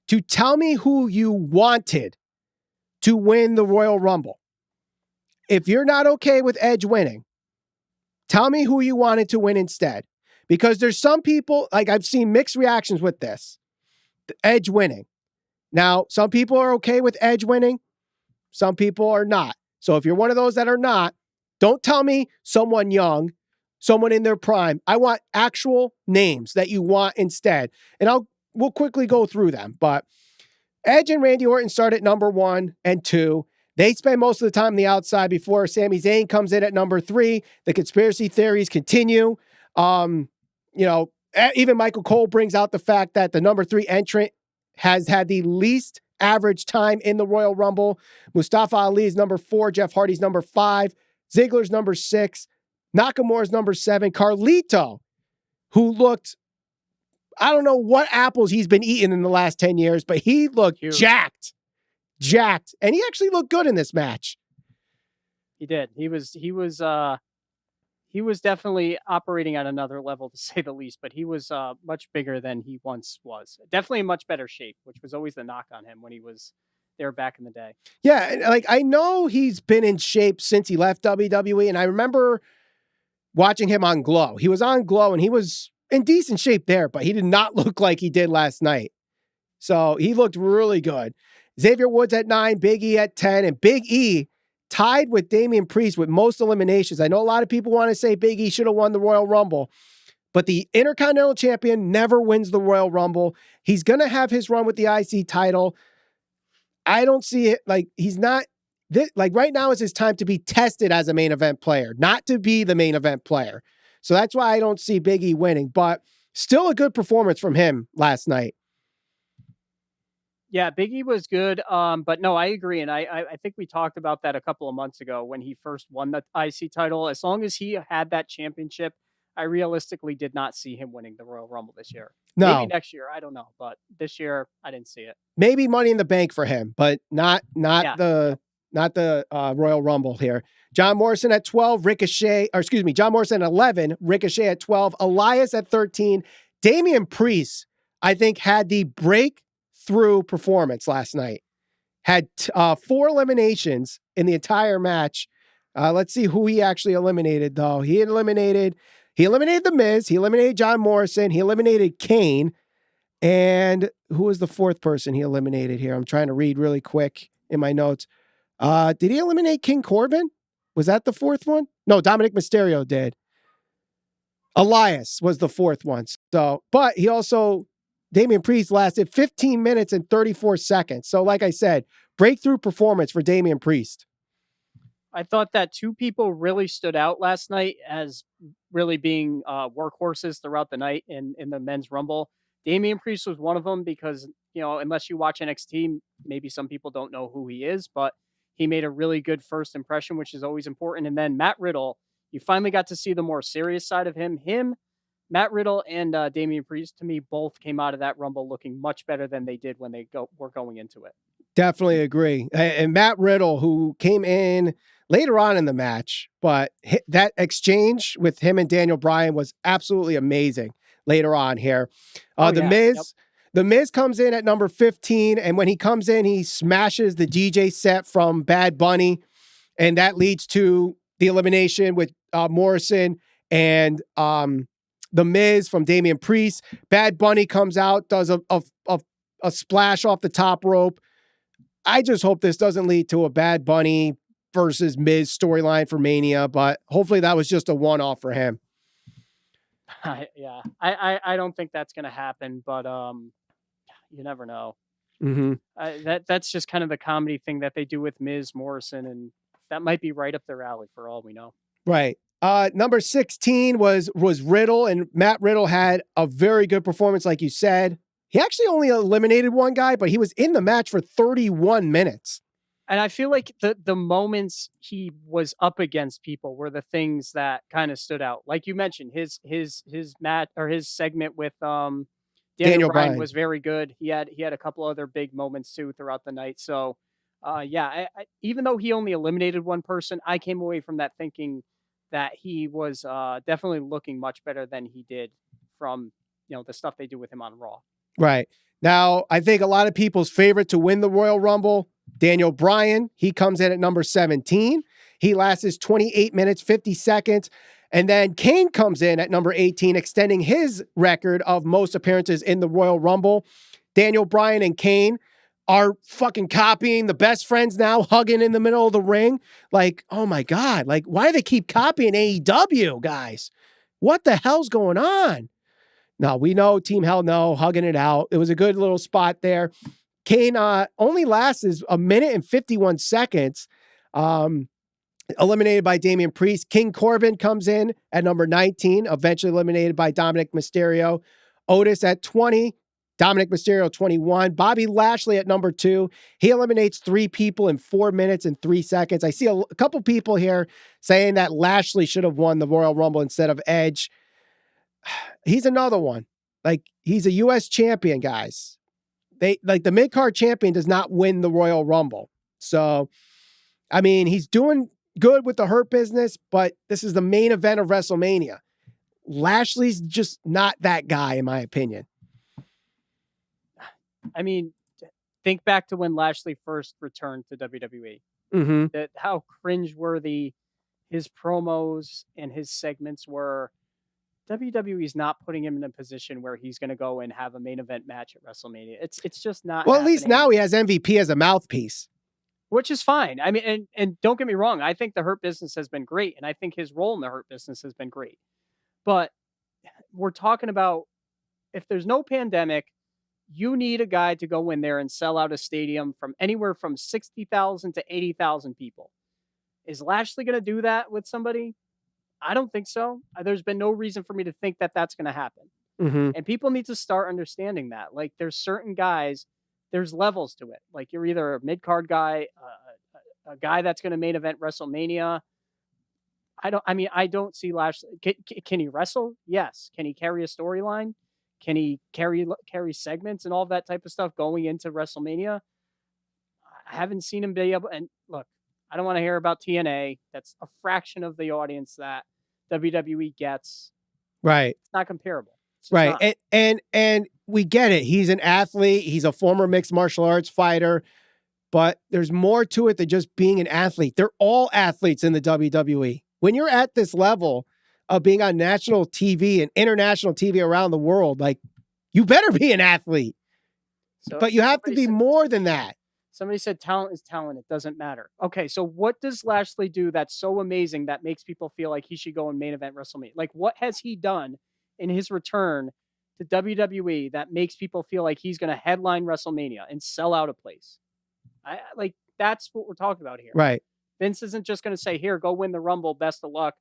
to tell me who you wanted to win the Royal Rumble. If you're not okay with Edge winning, tell me who you wanted to win instead. Because there's some people, like I've seen mixed reactions with this. Edge winning. Now, some people are okay with Edge winning. Some people are not. So if you're one of those that are not, don't tell me someone young, someone in their prime. I want actual names that you want instead. And we'll quickly go through them. But Edge and Randy Orton start at number 1 and 2. They spend most of the time on the outside before Sami Zayn comes in at number 3. The conspiracy theories continue. Even Michael Cole brings out the fact that the number 3 entrant has had the least average time in the Royal Rumble. Mustafa Ali is number 4. Jeff Hardy's number 5. Ziggler's number 6. Nakamura's number 7. Carlito, who looked, I don't know what apples he's been eating in the last 10 years, but he looked jacked. And he actually looked good in this match. He did. He was definitely operating at another level, to say the least, but he was much bigger than he once was. Definitely in much better shape, which was always the knock on him when he was there back in the day. Yeah, like I know he's been in shape since he left WWE, and I remember watching him on Glow. He was on Glow, and he was in decent shape there, but he did not look like he did last night. So he looked really good. Xavier Woods at 9, Big E at 10, and Big E tied with Damian Priest with most eliminations. I know a lot of people want to say Big E should have won the Royal Rumble, but the Intercontinental Champion never wins the Royal Rumble. He's going to have his run with the IC title. I don't see it like he's not like right now is his time to be tested as a main event player, not to be the main event player. So that's why I don't see Big E winning, but still a good performance from him last night. Yeah, Big E was good. But no, I agree. And I think we talked about that a couple of months ago when he first won the IC title. As long as he had that championship, I realistically did not see him winning the Royal Rumble this year. No. Maybe next year, I don't know. But this year, I didn't see it. Maybe Money in the Bank for him, but not the Royal Rumble here. John Morrison at 12, John Morrison at 11, Ricochet at 12, Elias at 13. Damian Priest, I think, had the breakthrough performance last night. Had 4 eliminations in the entire match. Let's see who he actually eliminated, though. He eliminated The Miz. He eliminated John Morrison. He eliminated Kane. And who was the 4th person he eliminated here? I'm trying to read really quick in my notes. Did he eliminate King Corbin? Was that the 4th one? No, Dominic Mysterio did. Elias was the 4th one. So, but he also, Damian Priest lasted 15 minutes and 34 seconds. So like I said, breakthrough performance for Damian Priest. I thought that 2 people really stood out last night as really being workhorses throughout the night in the men's Rumble. Damian Priest was one of them because, unless you watch NXT, maybe some people don't know who he is, but he made a really good first impression, which is always important. And then Matt Riddle, you finally got to see the more serious side of him. Him Matt Riddle and Damian Priest, to me, both came out of that Rumble looking much better than they did when they were going into it. Definitely agree. And Matt Riddle, who came in later on in the match, but that exchange with him and Daniel Bryan was absolutely amazing later on here. The Miz comes in at number 15, and when he comes in, he smashes the DJ set from Bad Bunny, and that leads to the elimination with Morrison and the Miz from Damian Priest. Bad Bunny comes out, does a splash off the top rope. I just hope this doesn't lead to a Bad Bunny versus Miz storyline for Mania, but hopefully that was just a one-off for him. I don't think that's going to happen, but you never know. Mm-hmm. That's just kind of the comedy thing that they do with Miz, Morrison, and that might be right up their alley for all we know. Right. Number 16 was Riddle, and Matt Riddle had a very good performance, like you said. He actually only eliminated one guy, but he was in the match for 31 minutes. And I feel like the moments he was up against people were the things that kind of stood out. Like you mentioned, his match or his segment with Daniel Bryan was very good. He had a couple other big moments too throughout the night. So even though he only eliminated one person, I came away from that thinking that he was definitely looking much better than he did from the stuff they do with him on Raw. Right. Now, I think a lot of people's favorite to win the Royal Rumble, Daniel Bryan, he comes in at number 17. He lasts 28 minutes, 50 seconds. And then Kane comes in at number 18, extending his record of most appearances in the Royal Rumble. Daniel Bryan and Kane are fucking copying the best friends now, hugging in the middle of the ring. Like, oh my God, like, why do they keep copying AEW, guys? What the hell's going on? No, we know Team Hell No, hugging it out. It was a good little spot there. Kane only lasts a minute and 51 seconds. Eliminated by Damian Priest. King Corbin comes in at number 19, eventually eliminated by Dominic Mysterio. Otis at 20. Dominic Mysterio 21. Bobby Lashley at number 2. He eliminates 3 people in 4 minutes and 3 seconds. I see a couple people here saying that Lashley should have won the Royal Rumble instead of Edge. He's another one. Like, he's a U.S. champion, guys. The mid-card champion does not win the Royal Rumble. So, I mean, he's doing good with the Hurt Business, but this is the main event of WrestleMania. Lashley's just not that guy, in my opinion. I mean, think back to when Lashley first returned to WWE. Mm-hmm. How cringeworthy his promos and his segments were. WWE's not putting him in a position where he's going to go and have a main event match at WrestleMania. It's just not. Well, at least now he has MVP as a mouthpiece, which is fine. I mean, and don't get me wrong. I think the Hurt Business has been great, and I think his role in the Hurt Business has been great. But we're talking about, if there's no pandemic, you need a guy to go in there and sell out a stadium from anywhere from 60,000 to 80,000 people. Is Lashley going to do that with somebody? I don't think so. There's been no reason for me to think that that's going to happen. Mm-hmm. And people need to start understanding that. Like, there's certain guys, there's levels to it. Like, you're either a mid-card guy, a guy that's going to main event WrestleMania. I don't see Lashley. Can he wrestle? Yes. Can he carry a storyline? Can he carry segments and all that type of stuff going into WrestleMania? I haven't seen him be able. And look, I don't want to hear about TNA. That's a fraction of the audience that WWE gets. Right. It's not comparable. Right. Not. And we get it. He's an athlete. He's a former mixed martial arts fighter, but there's more to it than just being an athlete. They're all athletes in the WWE. When you're at this level of being on national TV and international TV around the world, like, you better be an athlete, but you have to be more than that. Somebody said talent is talent. It doesn't matter. Okay, so what does Lashley do that's so amazing that makes people feel like he should go and main event WrestleMania? Like, what has he done in his return to WWE that makes people feel like he's going to headline WrestleMania and sell out a place? That's what we're talking about here. Right. Vince isn't just going to say, here, go win the Rumble. Best of luck.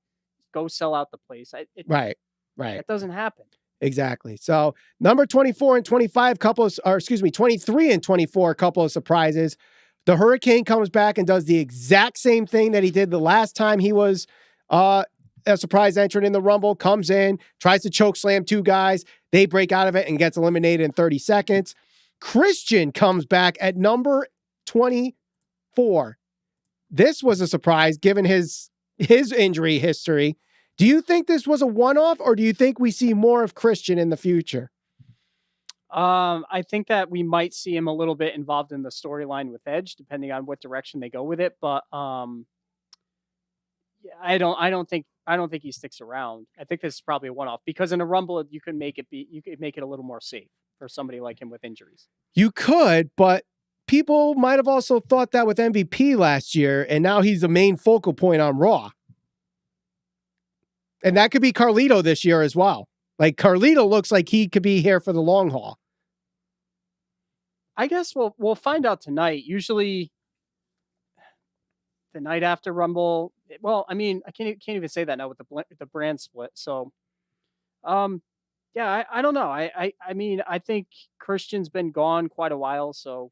Go sell out the place. Right. It doesn't happen. Exactly. So number 24 and 25, 23 and 24, a couple of surprises. The Hurricane comes back and does the exact same thing that he did the last time he was a surprise entrant in the Rumble, comes in, tries to choke slam 2 guys. They break out of it and gets eliminated in 30 seconds. Christian comes back at number 24. This was a surprise given his injury history. Do you think this was a one-off, or do you think we see more of Christian in the future? I think that we might see him a little bit involved in the storyline with Edge, depending on what direction they go with it. But yeah, I don't think he sticks around. I think this is probably a one-off because in a Rumble you could make it a little more safe for somebody like him with injuries. You could, but people might have also thought that with MVP last year, and now he's the main focal point on Raw. And that could be Carlito this year as well. Like, Carlito looks like he could be here for the long haul. I guess we'll find out tonight. Usually the night after Rumble. Well, I mean, I can't even say that now with the brand split. So, yeah, I don't know. I mean, I think Christian's been gone quite a while, so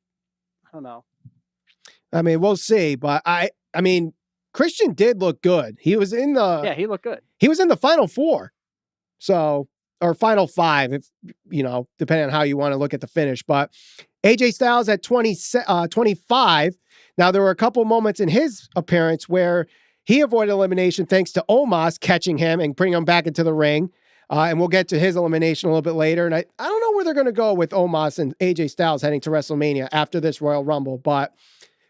I don't know. I mean, we'll see, but I mean, Christian did look good. He was in the he looked good. He was in the final 4. So, or final 5, if depending on how you want to look at the finish. But AJ Styles at 25. Now, there were a couple moments in his appearance where he avoided elimination thanks to Omos catching him and bringing him back into the ring. And we'll get to his elimination a little bit later. And I don't know where they're going to go with Omos and AJ Styles heading to WrestleMania after this Royal Rumble. But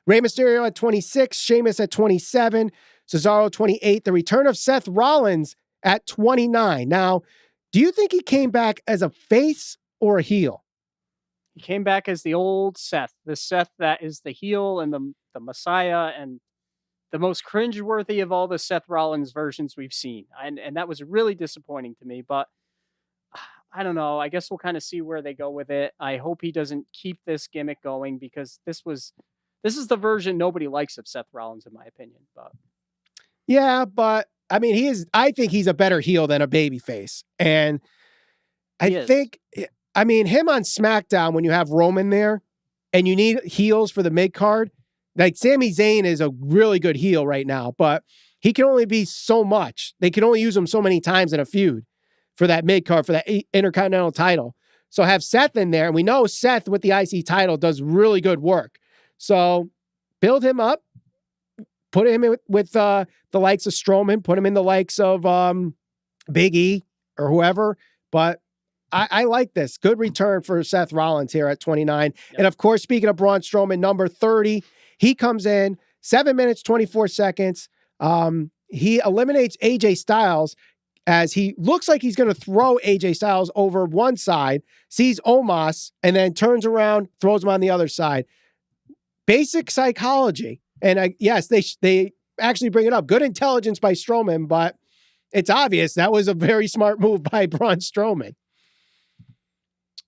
Rey Mysterio at 26, Sheamus at 27, Cesaro 28, the return of Seth Rollins at 29. Now, do you think he came back as a face or a heel? He came back as the old Seth, the Seth that is the heel and the Messiah and the most cringeworthy of all the Seth Rollins versions we've seen. And that was really disappointing to me, but I don't know. I guess we'll kind of see where they go with it. I hope he doesn't keep this gimmick going because this is the version nobody likes of Seth Rollins, in my opinion. But yeah, but I mean, I think he's a better heel than a babyface. And I think, I mean, him on SmackDown, when you have Roman there and you need heels for the mid card, like Sami Zayn is a really good heel right now, but he can only be so much. They can only use him so many times in a feud for that mid card, for that Intercontinental title. So have Seth in there. And we know Seth with the IC title does really good work. So build him up. Put him in with the likes of Strowman, put him in the likes of Big E or whoever. But I like this. Good return for Seth Rollins here at 29. Yep. And of course, speaking of Braun Strowman, number 30, he comes in 7 minutes, 24 seconds. He eliminates AJ Styles as he looks like he's going to throw AJ Styles over one side, sees Omos, and then turns around, throws him on the other side. Basic psychology. And yes, they actually bring it up. Good intelligence by Strowman, but it's obvious that was a very smart move by Braun Strowman.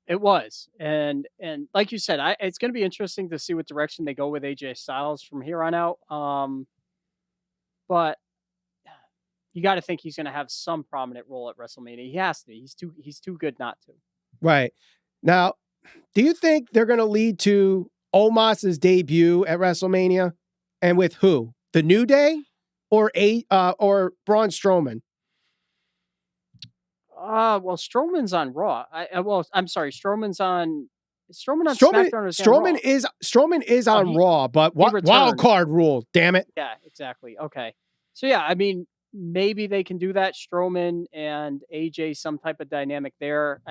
It was. And like you said, it's going to be interesting to see what direction they go with AJ Styles from here on out. But you got to think he's going to have some prominent role at WrestleMania. He has to. He's too good not to. Right. Now, do you think they're going to lead to Omos's debut at WrestleMania? And with who? The New Day or Braun Strowman? Well, Strowman's on Raw. I'm sorry, Strowman's on SmackDown or Strowman is on Raw, but wild card rule, damn it. Yeah, exactly. Okay. So yeah, I mean, maybe they can do that. Strowman and AJ, some type of dynamic there.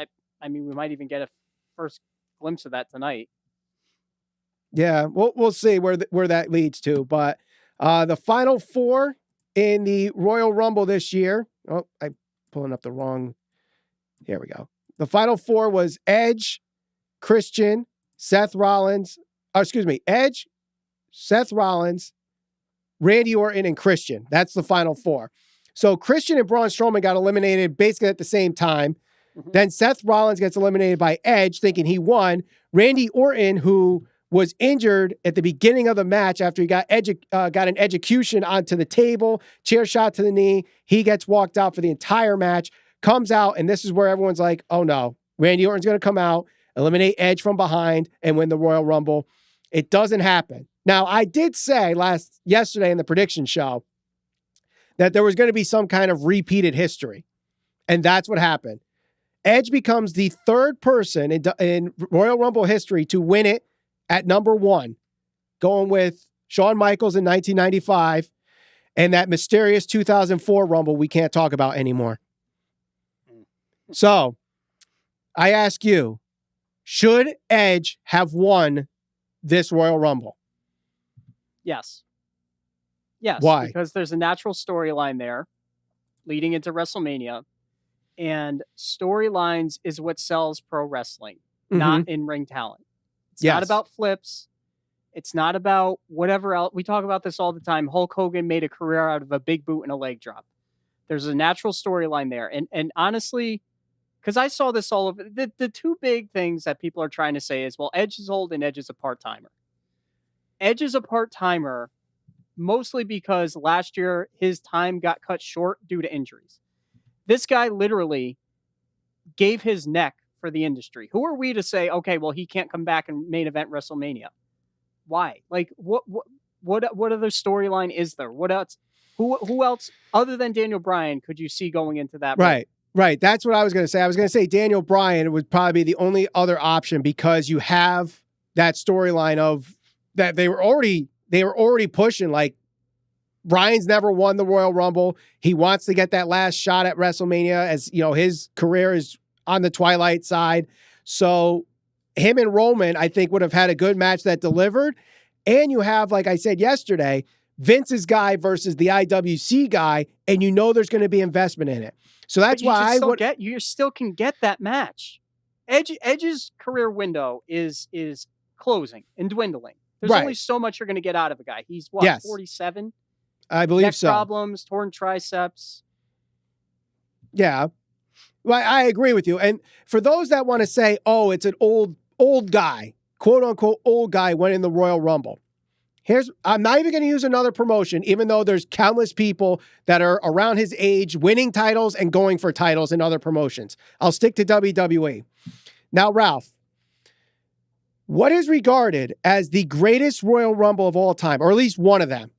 I mean, we might even get a first glimpse of that tonight. Yeah, we'll see where that leads to. But the final 4 in the Royal Rumble this year. Oh, I'm pulling up the wrong. Here we go. The final 4 was Edge, Christian, Seth Rollins. Edge, Seth Rollins, Randy Orton, and Christian. That's the final 4. So Christian and Braun Strowman got eliminated basically at the same time. Mm-hmm. Then Seth Rollins gets eliminated by Edge, thinking he won. Randy Orton, who was injured at the beginning of the match after he got an execution onto the table, chair shot to the knee. He gets walked out for the entire match, comes out, and this is where everyone's like, oh no, Randy Orton's going to come out, eliminate Edge from behind, and win the Royal Rumble. It doesn't happen. Now, I did say yesterday in the prediction show that there was going to be some kind of repeated history. And that's what happened. Edge becomes the third person in Royal Rumble history to win it at number 1, going with Shawn Michaels in 1995 and that mysterious 2004 Rumble we can't talk about anymore. So, I ask you, should Edge have won this Royal Rumble? Yes. Yes. Why? Because there's a natural storyline there leading into WrestleMania. And storylines is what sells pro wrestling, not in-ring talent. It's not about flips. It's not about whatever else. We talk about this all the time. Hulk Hogan made a career out of a big boot and a leg drop. There's a natural storyline there. And honestly, because I saw this all over, the two big things that people are trying to say is, well, Edge is old and Edge is a part-timer. Edge is a part-timer mostly because last year his time got cut short due to injuries. This guy literally gave his neck for the industry. Who are we to say, okay, well, he can't come back and main event WrestleMania? Why? Like, what other storyline is there? What else? Who else other than Daniel Bryan could you see going into that? Right. That's what I was going to say. I was going to say Daniel Bryan would probably be the only other option because you have that storyline of that they were already pushing, like, Bryan's never won the Royal Rumble. He wants to get that last shot at WrestleMania, as you know, his career is on the twilight side. So him and Roman, I think, would have had a good match that delivered. And you have, like I said yesterday, Vince's guy versus the IWC guy, and you know there's going to be investment in it. So that's why you still can get that match. Edge's career window is closing and dwindling. There's only so much you're going to get out of a guy. He's 47? I believe neck so. Problems, torn triceps. Yeah. Well, I agree with you. And for those that want to say, oh, it's an old guy, quote unquote, old guy went in the Royal Rumble. I'm not even going to use another promotion, even though there's countless people that are around his age winning titles and going for titles in other promotions. I'll stick to WWE. Now, Ralph, what is regarded as the greatest Royal Rumble of all time, or at least one of them?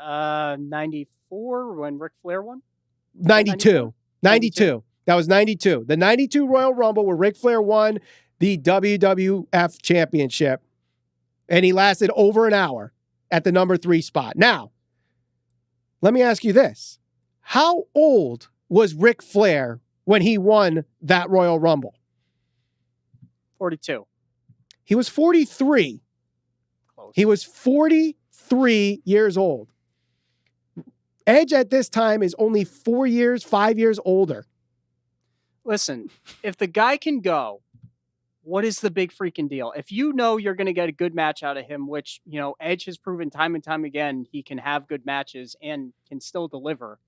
94 when Ric Flair won? 92. That was 92. The 92 Royal Rumble where Ric Flair won the WWF Championship. And he lasted over an hour at the number 3 spot. Now, let me ask you this. How old was Ric Flair when he won that Royal Rumble? 42. He was 43. Close. He was 43 years old. Edge at this time is only 5 years older. Listen, if the guy can go, what is the big freaking deal? If you know you're going to get a good match out of him, which, you know, Edge has proven time and time again, he can have good matches and can still deliver.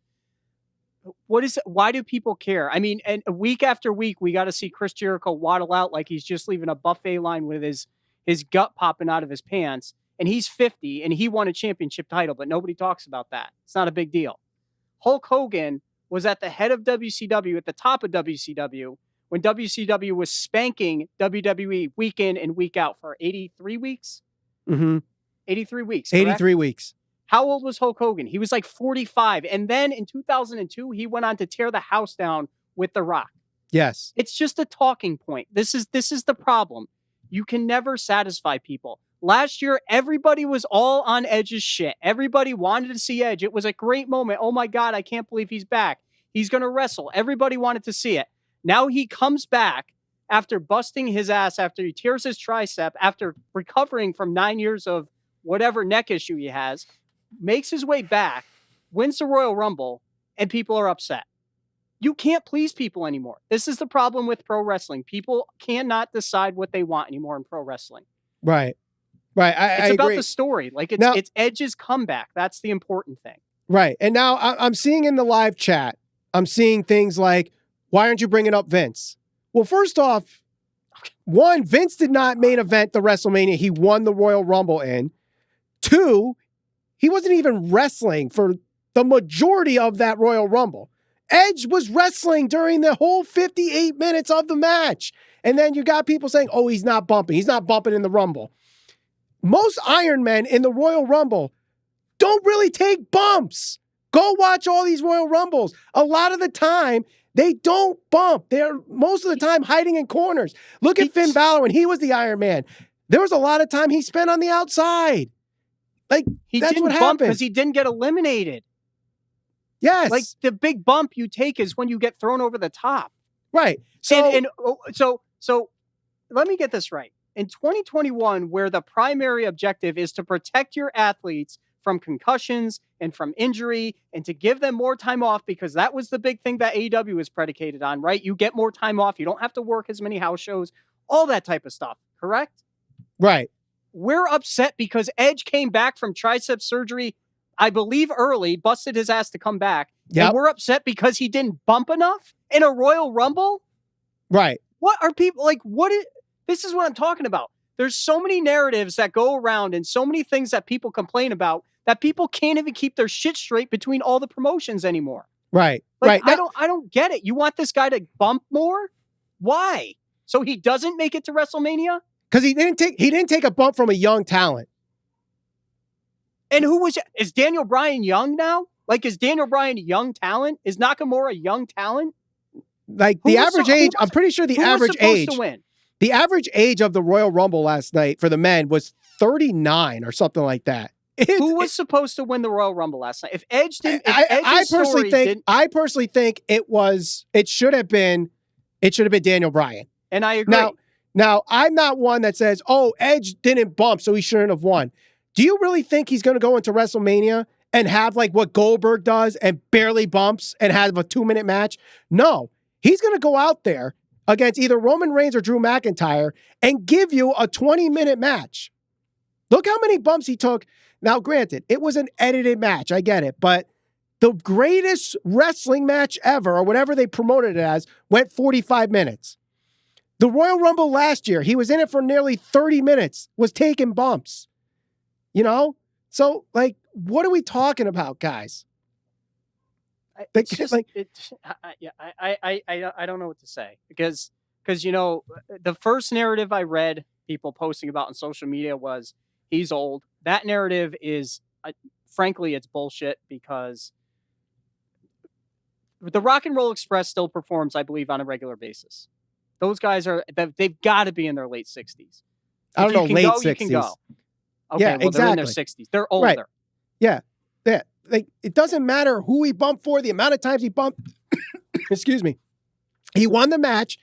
Why do people care? I mean, and week after week, we got to see Chris Jericho waddle out like he's just leaving a buffet line with his gut popping out of his pants. And he's 50 and he won a championship title, but nobody talks about that. It's not a big deal. Hulk Hogan was at the head of WCW, at the top of WCW, when WCW was spanking WWE week in and week out for 83 weeks. 83 weeks. Correct? 83 weeks. How old was Hulk Hogan? He was like 45. And then in 2002, he went on to tear the house down with The Rock. Yes. It's just a talking point. This is the problem. You can never satisfy people. Last year, everybody was all on Edge's shit. Everybody wanted to see Edge. It was a great moment. Oh my God, I can't believe he's back. He's going to wrestle. Everybody wanted to see it. Now he comes back after busting his ass, after he tears his tricep, after recovering from 9 years of whatever neck issue he has, makes his way back, wins the Royal Rumble, and people are upset. You can't please people anymore. This is the problem with pro wrestling. People cannot decide what they want anymore in pro wrestling. Right. It's about agree. The story. Like it's Edge's comeback. That's the important thing. Right. And now I'm seeing in the live chat, I'm seeing things like, why aren't you bringing up Vince? Well, first off, one, Vince did not main event the WrestleMania he won the Royal Rumble in. Two, he wasn't even wrestling for the majority of that Royal Rumble. Edge was wrestling during the whole 58 minutes of the match. And then you got people saying, oh, he's not bumping. He's not bumping in the Rumble. Most Iron Men in the Royal Rumble don't really take bumps. Go watch all these Royal Rumbles. A lot of the time, they don't bump. They're most of the time hiding in corners. Look at Finn Balor when he was the Iron Man. There was a lot of time he spent on the outside. Like, he that's didn't what bump happened. because he didn't get eliminated. Yes. Like, the big bump you take is when you get thrown over the top. Right. So let me get this right. In 2021, where the primary objective is to protect your athletes from concussions and from injury and to give them more time off, because that was the big thing that AEW is predicated on, right? You get more time off. You don't have to work as many house shows, all that type of stuff. Correct? Right. We're upset because Edge came back from tricep surgery, I believe early, busted his ass to come back. Yep. And we're upset because he didn't bump enough in a Royal Rumble? Right. What are people like? This is what I'm talking about. There's so many narratives that go around and so many things that people complain about that people can't even keep their shit straight between all the promotions anymore. Right. Like, right. I don't get it. You want this guy to bump more? Why? So he doesn't make it to WrestleMania? Because he didn't take a bump from a young talent. And is Daniel Bryan young now? Like, is Daniel Bryan a young talent? Is Nakamura a young talent? Like, the average age, I'm pretty sure the average age, the average age of the Royal Rumble last night for the men was 39 or something like that. Who was supposed to win the Royal Rumble last night? If Edge didn't, I personally think it should have been Daniel Bryan. And I agree. Now, I'm not one that says, oh, Edge didn't bump, so he shouldn't have won. Do you really think he's going to go into WrestleMania and have like what Goldberg does and barely bumps and have a 2-minute match? No, he's going to go out there against either Roman Reigns or Drew McIntyre and give you a 20-minute match. Look how many bumps he took. Now, granted, it was an edited match. I get it. But the greatest wrestling match ever, or whatever they promoted it as, went 45 minutes. The Royal Rumble last year, he was in it for nearly 30 minutes, was taking bumps. You know? So, like, what are we talking about, guys? I don't know what to say because you know, the first narrative I read people posting about on social media was he's old. That narrative is, frankly, it's bullshit because the Rock and Roll Express still performs, I believe, on a regular basis. Those guys they've got to be in their late 60s. I don't know, late 60s. You can go. Okay, yeah, well, exactly. they're in their 60s. They're older. Right. Yeah. Yeah. Like, it doesn't matter who he bumped for, the amount of times he bumped. Excuse me. He won the match.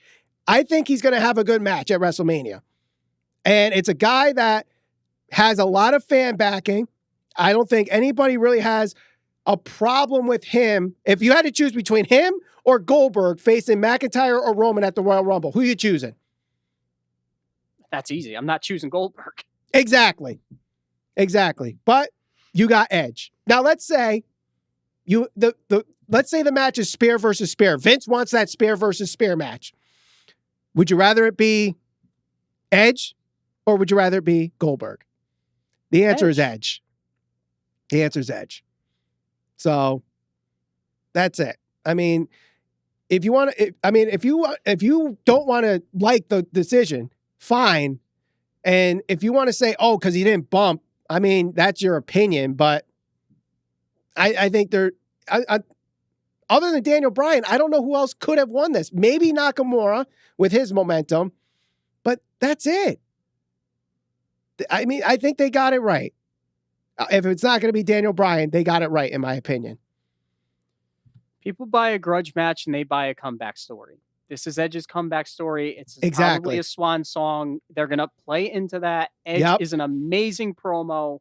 I think he's going to have a good match at WrestleMania. And it's a guy that has a lot of fan backing. I don't think anybody really has a problem with him. If you had to choose between him or Goldberg facing McIntyre or Roman at the Royal Rumble, who are you choosing? That's easy. I'm not choosing Goldberg. Exactly. But you got Edge. Now let's say let's say the match is spear versus spear. Vince wants that spear versus spear match. Would you rather it be Edge or would you rather it be Goldberg? The answer is Edge. The answer is Edge. So that's it. I mean, if you don't want to like the decision, fine. And if you want to say, oh, because he didn't bump, I mean, that's your opinion. But I think other than Daniel Bryan, I don't know who else could have won this. Maybe Nakamura with his momentum, but that's it. I mean, I think they got it right. If it's not going to be Daniel Bryan, they got it right, in my opinion. People buy a grudge match and they buy a comeback story. This is Edge's comeback story. It's probably a swan song. They're going to play into that. Edge is an amazing promo.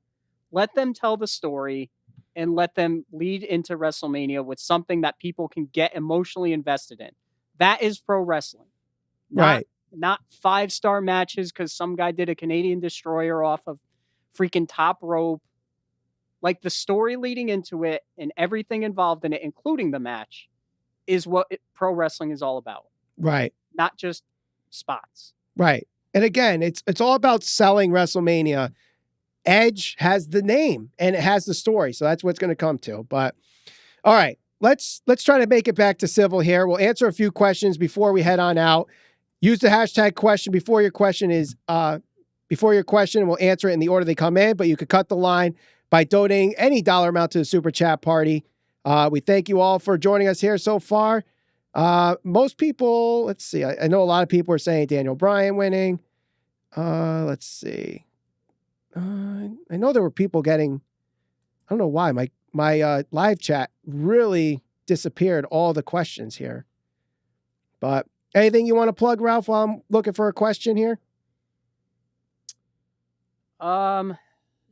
Let them tell the story and let them lead into WrestleMania with something that people can get emotionally invested in. That is pro wrestling. Not 5-star matches because some guy did a Canadian Destroyer off of freaking top rope. Like, the story leading into it and everything involved in it, including the match, is what pro wrestling is all about. Right. Not just spots. Right. And again, it's all about selling WrestleMania. Edge has the name and it has the story. So that's what it's going to come to. But all right, let's try to make it back to civil here. We'll answer a few questions before we head on out. Use the hashtag question before your question. We'll answer it in the order they come in, but you could cut the line by donating any dollar amount to the Super Chat Party. We thank you all for joining us here so far. Most people, let's see. I know a lot of people are saying Daniel Bryan winning. Let's see. I know there were people getting, I don't know why my live chat really disappeared all the questions here. But anything you want to plug, Ralph, while I'm looking for a question here?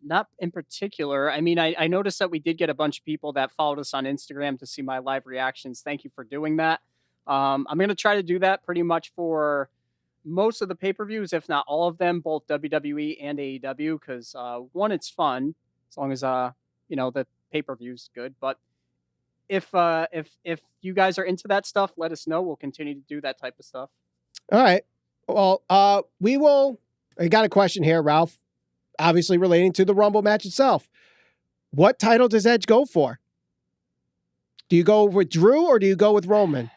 Not in particular. I mean, I noticed that we did get a bunch of people that followed us on Instagram to see my live reactions. Thank you for doing that. I'm going to try to do that pretty much for most of the pay-per-views, if not all of them, both WWE and AEW, because one, it's fun as long as the pay-per-view's good. But if you guys are into that stuff, let us know. We'll continue to do that type of stuff. All right. Well, I got a question here, Ralph, obviously relating to the Rumble match itself. What title does Edge go for? Do you go with Drew or do you go with Roman?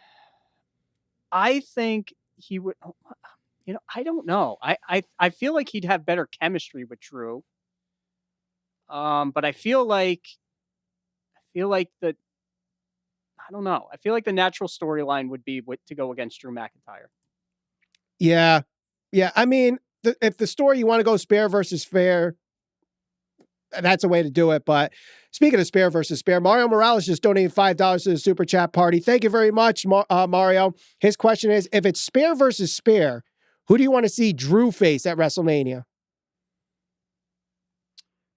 I think he would, I don't know. I feel like he'd have better chemistry with Drew. But I feel like I don't know. I feel like the natural storyline would be to go against Drew McIntyre. Yeah. Yeah. I mean, if the story you want to go spare versus fair, that's a way to do it. But speaking of spare versus spare, Mario Morales just donated $5 to the Super Chat Party. Thank you very much, Mario. His question is, if it's spare versus spare, who do you want to see Drew face at WrestleMania?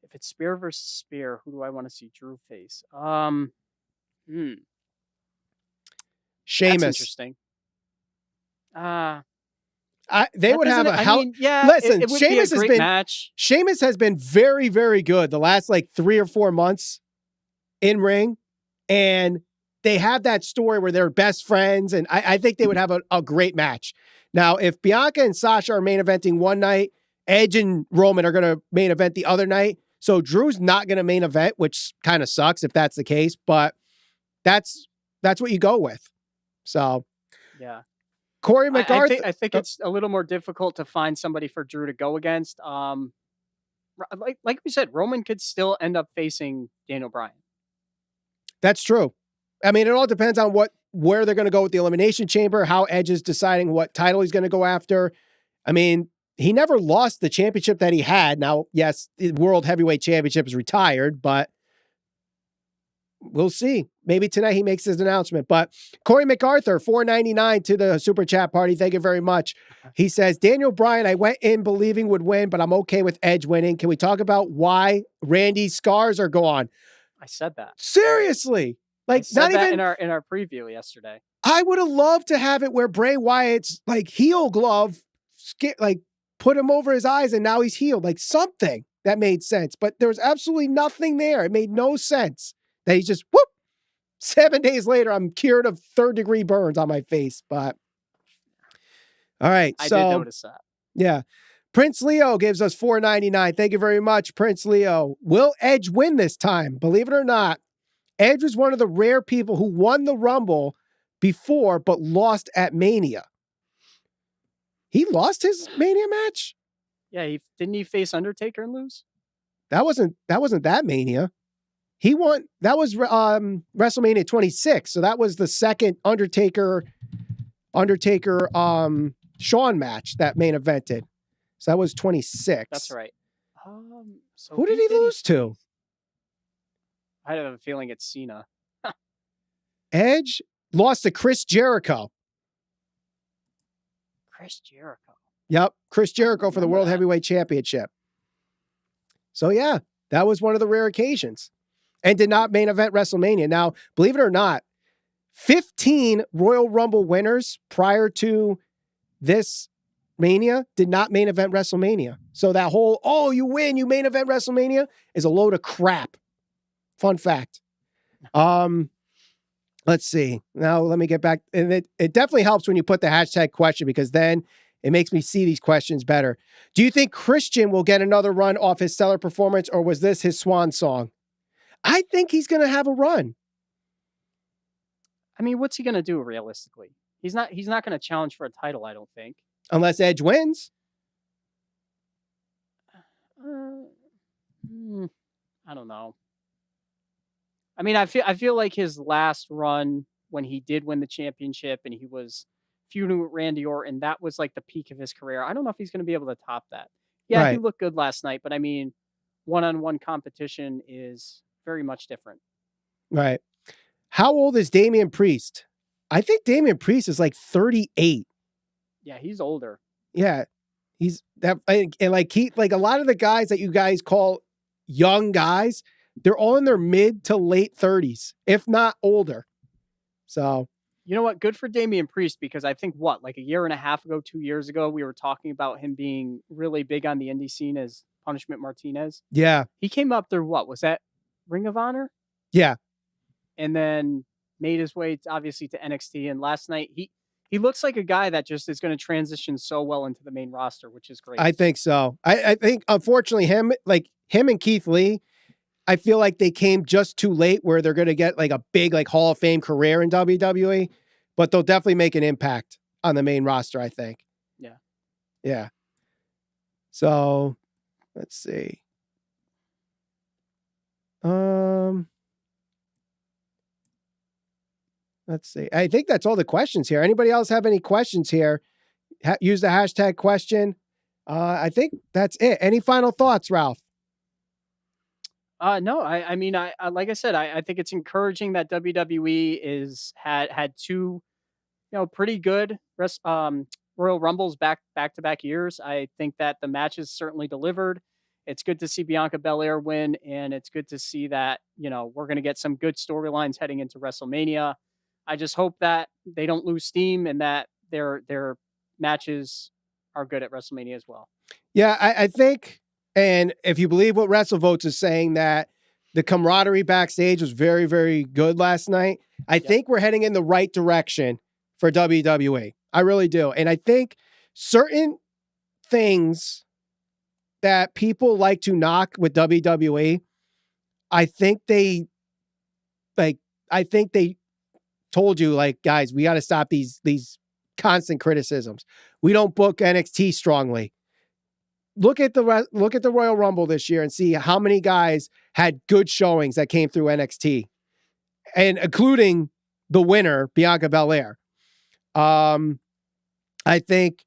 If it's spare versus spare, who do I want to see Drew face? Sheamus. That's interesting. They would have a hell. Yeah, listen, it would be a great match. Sheamus has been very, very good the last 3 or 4 months in ring, and they have that story where they're best friends, and I think they would have a great match. Now, if Bianca and Sasha are main eventing one night, Edge and Roman are going to main event the other night, so Drew's not going to main event, which kind of sucks if that's the case, but that's what you go with. So, yeah. Corey McCarthy. I think it's a little more difficult to find somebody for Drew to go against. Like we said, Roman could still end up facing Daniel Bryan. That's true. I mean, it all depends on where they're going to go with the Elimination Chamber, how Edge is deciding what title he's going to go after. I mean, he never lost the championship that he had. Now, yes, the World Heavyweight Championship is retired, but we'll see. Maybe tonight he makes his announcement. But Corey MacArthur, $4.99 to the Super Chat Party. Thank you very much. He says, Daniel Bryan, I went in believing would win, but I'm okay with Edge winning. Can we talk about why Randy's scars are gone? I said that. Seriously. Not even in our preview yesterday. I would have loved to have it where Bray Wyatt's heel glove, put him over his eyes and now he's healed. Something that made sense. But there was absolutely nothing there. It made no sense. That he's just, 7 days later, I'm cured of 3rd-degree burns on my face. But, all right. I did notice that. Yeah. Prince Leo gives us $4.99. Thank you very much, Prince Leo. Will Edge win this time? Believe it or not, Edge was one of the rare people who won the Rumble before, but lost at Mania. He lost his Mania match? Yeah, didn't he face Undertaker and lose? That wasn't that Mania. He won. That was WrestleMania 26. So that was the second Undertaker Shawn match that main evented. So that was 26. That's right. So who did he lose to? I have a feeling it's Cena. Edge lost to Chris Jericho. Chris Jericho. Yep. Chris Jericho for the World Heavyweight Championship. So yeah, that was one of the rare occasions. And did not main event WrestleMania. Now, believe it or not, 15 Royal Rumble winners prior to this Mania did not main event WrestleMania. So that whole, you win, you main event WrestleMania is a load of crap. Fun fact. Let's see. Now let me get back. And it definitely helps when you put the hashtag question, because then it makes me see these questions better. Do you think Christian will get another run off his stellar performance, or was this his swan song? I think he's going to have a run. I mean, what's he going to do realistically? He's not going to challenge for a title, I don't think. Unless Edge wins. I don't know. I mean, I feel like his last run when he did win the championship and he was feuding with Randy Orton, that was like the peak of his career. I don't know if he's going to be able to top that. Yeah, he Right. looked good last night, but I mean, one-on-one competition is very much different. Right. How old is Damian Priest? I think Damian Priest is like 38. Yeah, he's older. Yeah. He's that, and like like a lot of the guys that you guys call young guys, they're all in their mid to late 30s, if not older. So, you know what? Good for Damian Priest, because I think like a year and a half ago, 2 years ago, we were talking about him being really big on the indie scene as Punishment Martinez. yeah. He came up through was that Ring of Honor? Yeah. And then made his way obviously to NXT. And last night he looks like a guy that just is going to transition so well into the main roster, which is great. I think so. I think unfortunately him and Keith Lee, I feel like they came just too late where they're going to get like a big like Hall of Fame career in WWE, but they'll definitely make an impact on the main roster, I think. Yeah. Yeah. So let's see. Let's see. I think that's all the questions here. Anybody else have any questions here? Use the hashtag question. I think that's it. Any final thoughts, Ralph? No, I mean, I like I said, I think it's encouraging that WWE had two, pretty good Royal Rumbles back to back years. I think that the matches certainly delivered. It's good to see Bianca Belair win, and it's good to see that, we're going to get some good storylines heading into WrestleMania. I just hope that they don't lose steam and that their matches are good at WrestleMania as well. Yeah, I think, and if you believe what WrestleVotes is saying, that the camaraderie backstage was very, very good last night. I think we're heading in the right direction for WWE. I really do. And I think certain things that people like to knock with WWE, I think they told you, like, guys, we got to stop these constant criticisms. We don't book NXT strongly. Look at the Royal Rumble this year and see how many guys had good showings that came through NXT, and including the winner, Bianca Belair. I think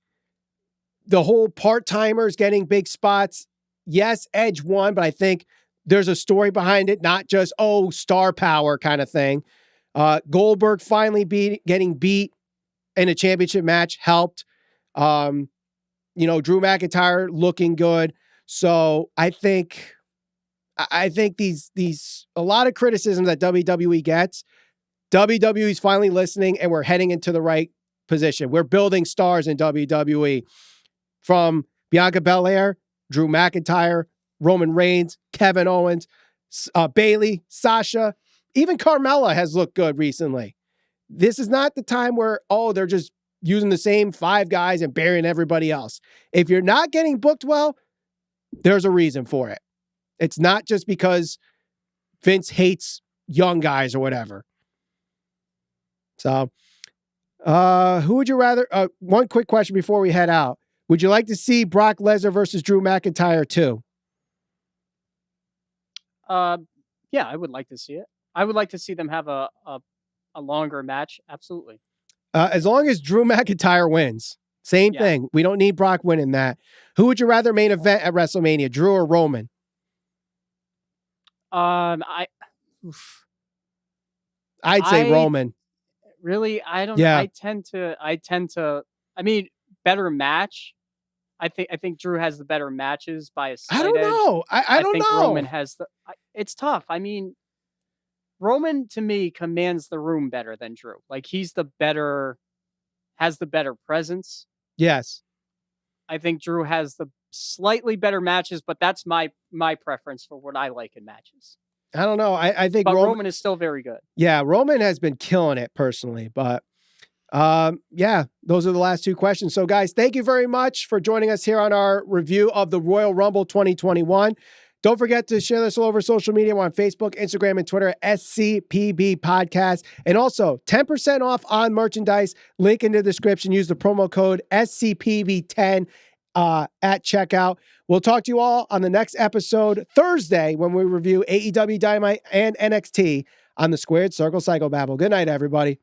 the whole part-timers getting big spots. Yes, Edge won, but I think there's a story behind it, not just, star power kind of thing. Goldberg finally getting beat in a championship match helped. Drew McIntyre looking good. So I think these a lot of criticism that WWE gets, WWE's finally listening, and we're heading into the right position. We're building stars in WWE, from Bianca Belair, Drew McIntyre, Roman Reigns, Kevin Owens, Bayley, Sasha, even Carmella has looked good recently. This is not the time where, they're just using the same 5 guys and burying everybody else. If you're not getting booked well, there's a reason for it. It's not just because Vince hates young guys or whatever. So, who would you rather? One quick question before we head out. Would you like to see Brock Lesnar versus Drew McIntyre too? Yeah, I would like to see it. I would like to see them have a longer match. Absolutely. As long as Drew McIntyre wins. Same thing. We don't need Brock winning that. Who would you rather main event at WrestleMania, Drew or Roman? I'd say Roman. Really? I don't know. I tend to I mean, better match. I think Drew has the better matches by a slight I don't know. I don't think know. Roman has it's tough. I mean, Roman to me commands the room better than Drew. Like, has the better presence. Yes. I think Drew has the slightly better matches, but that's my preference for what I like in matches. I don't know. I think Roman is still very good. Yeah, Roman has been killing it personally, but those are the last 2 questions. So guys, thank you very much for joining us here on our review of the Royal Rumble 2021. Don't forget to share this all over social media. We're on Facebook, Instagram, and Twitter at SCPB Podcast. And also 10% off on merchandise. Link in the description. Use the promo code SCPB10 at checkout. We'll talk to you all on the next episode Thursday when we review AEW Dynamite and NXT on the Squared Circle Psychobabble. Good night, everybody.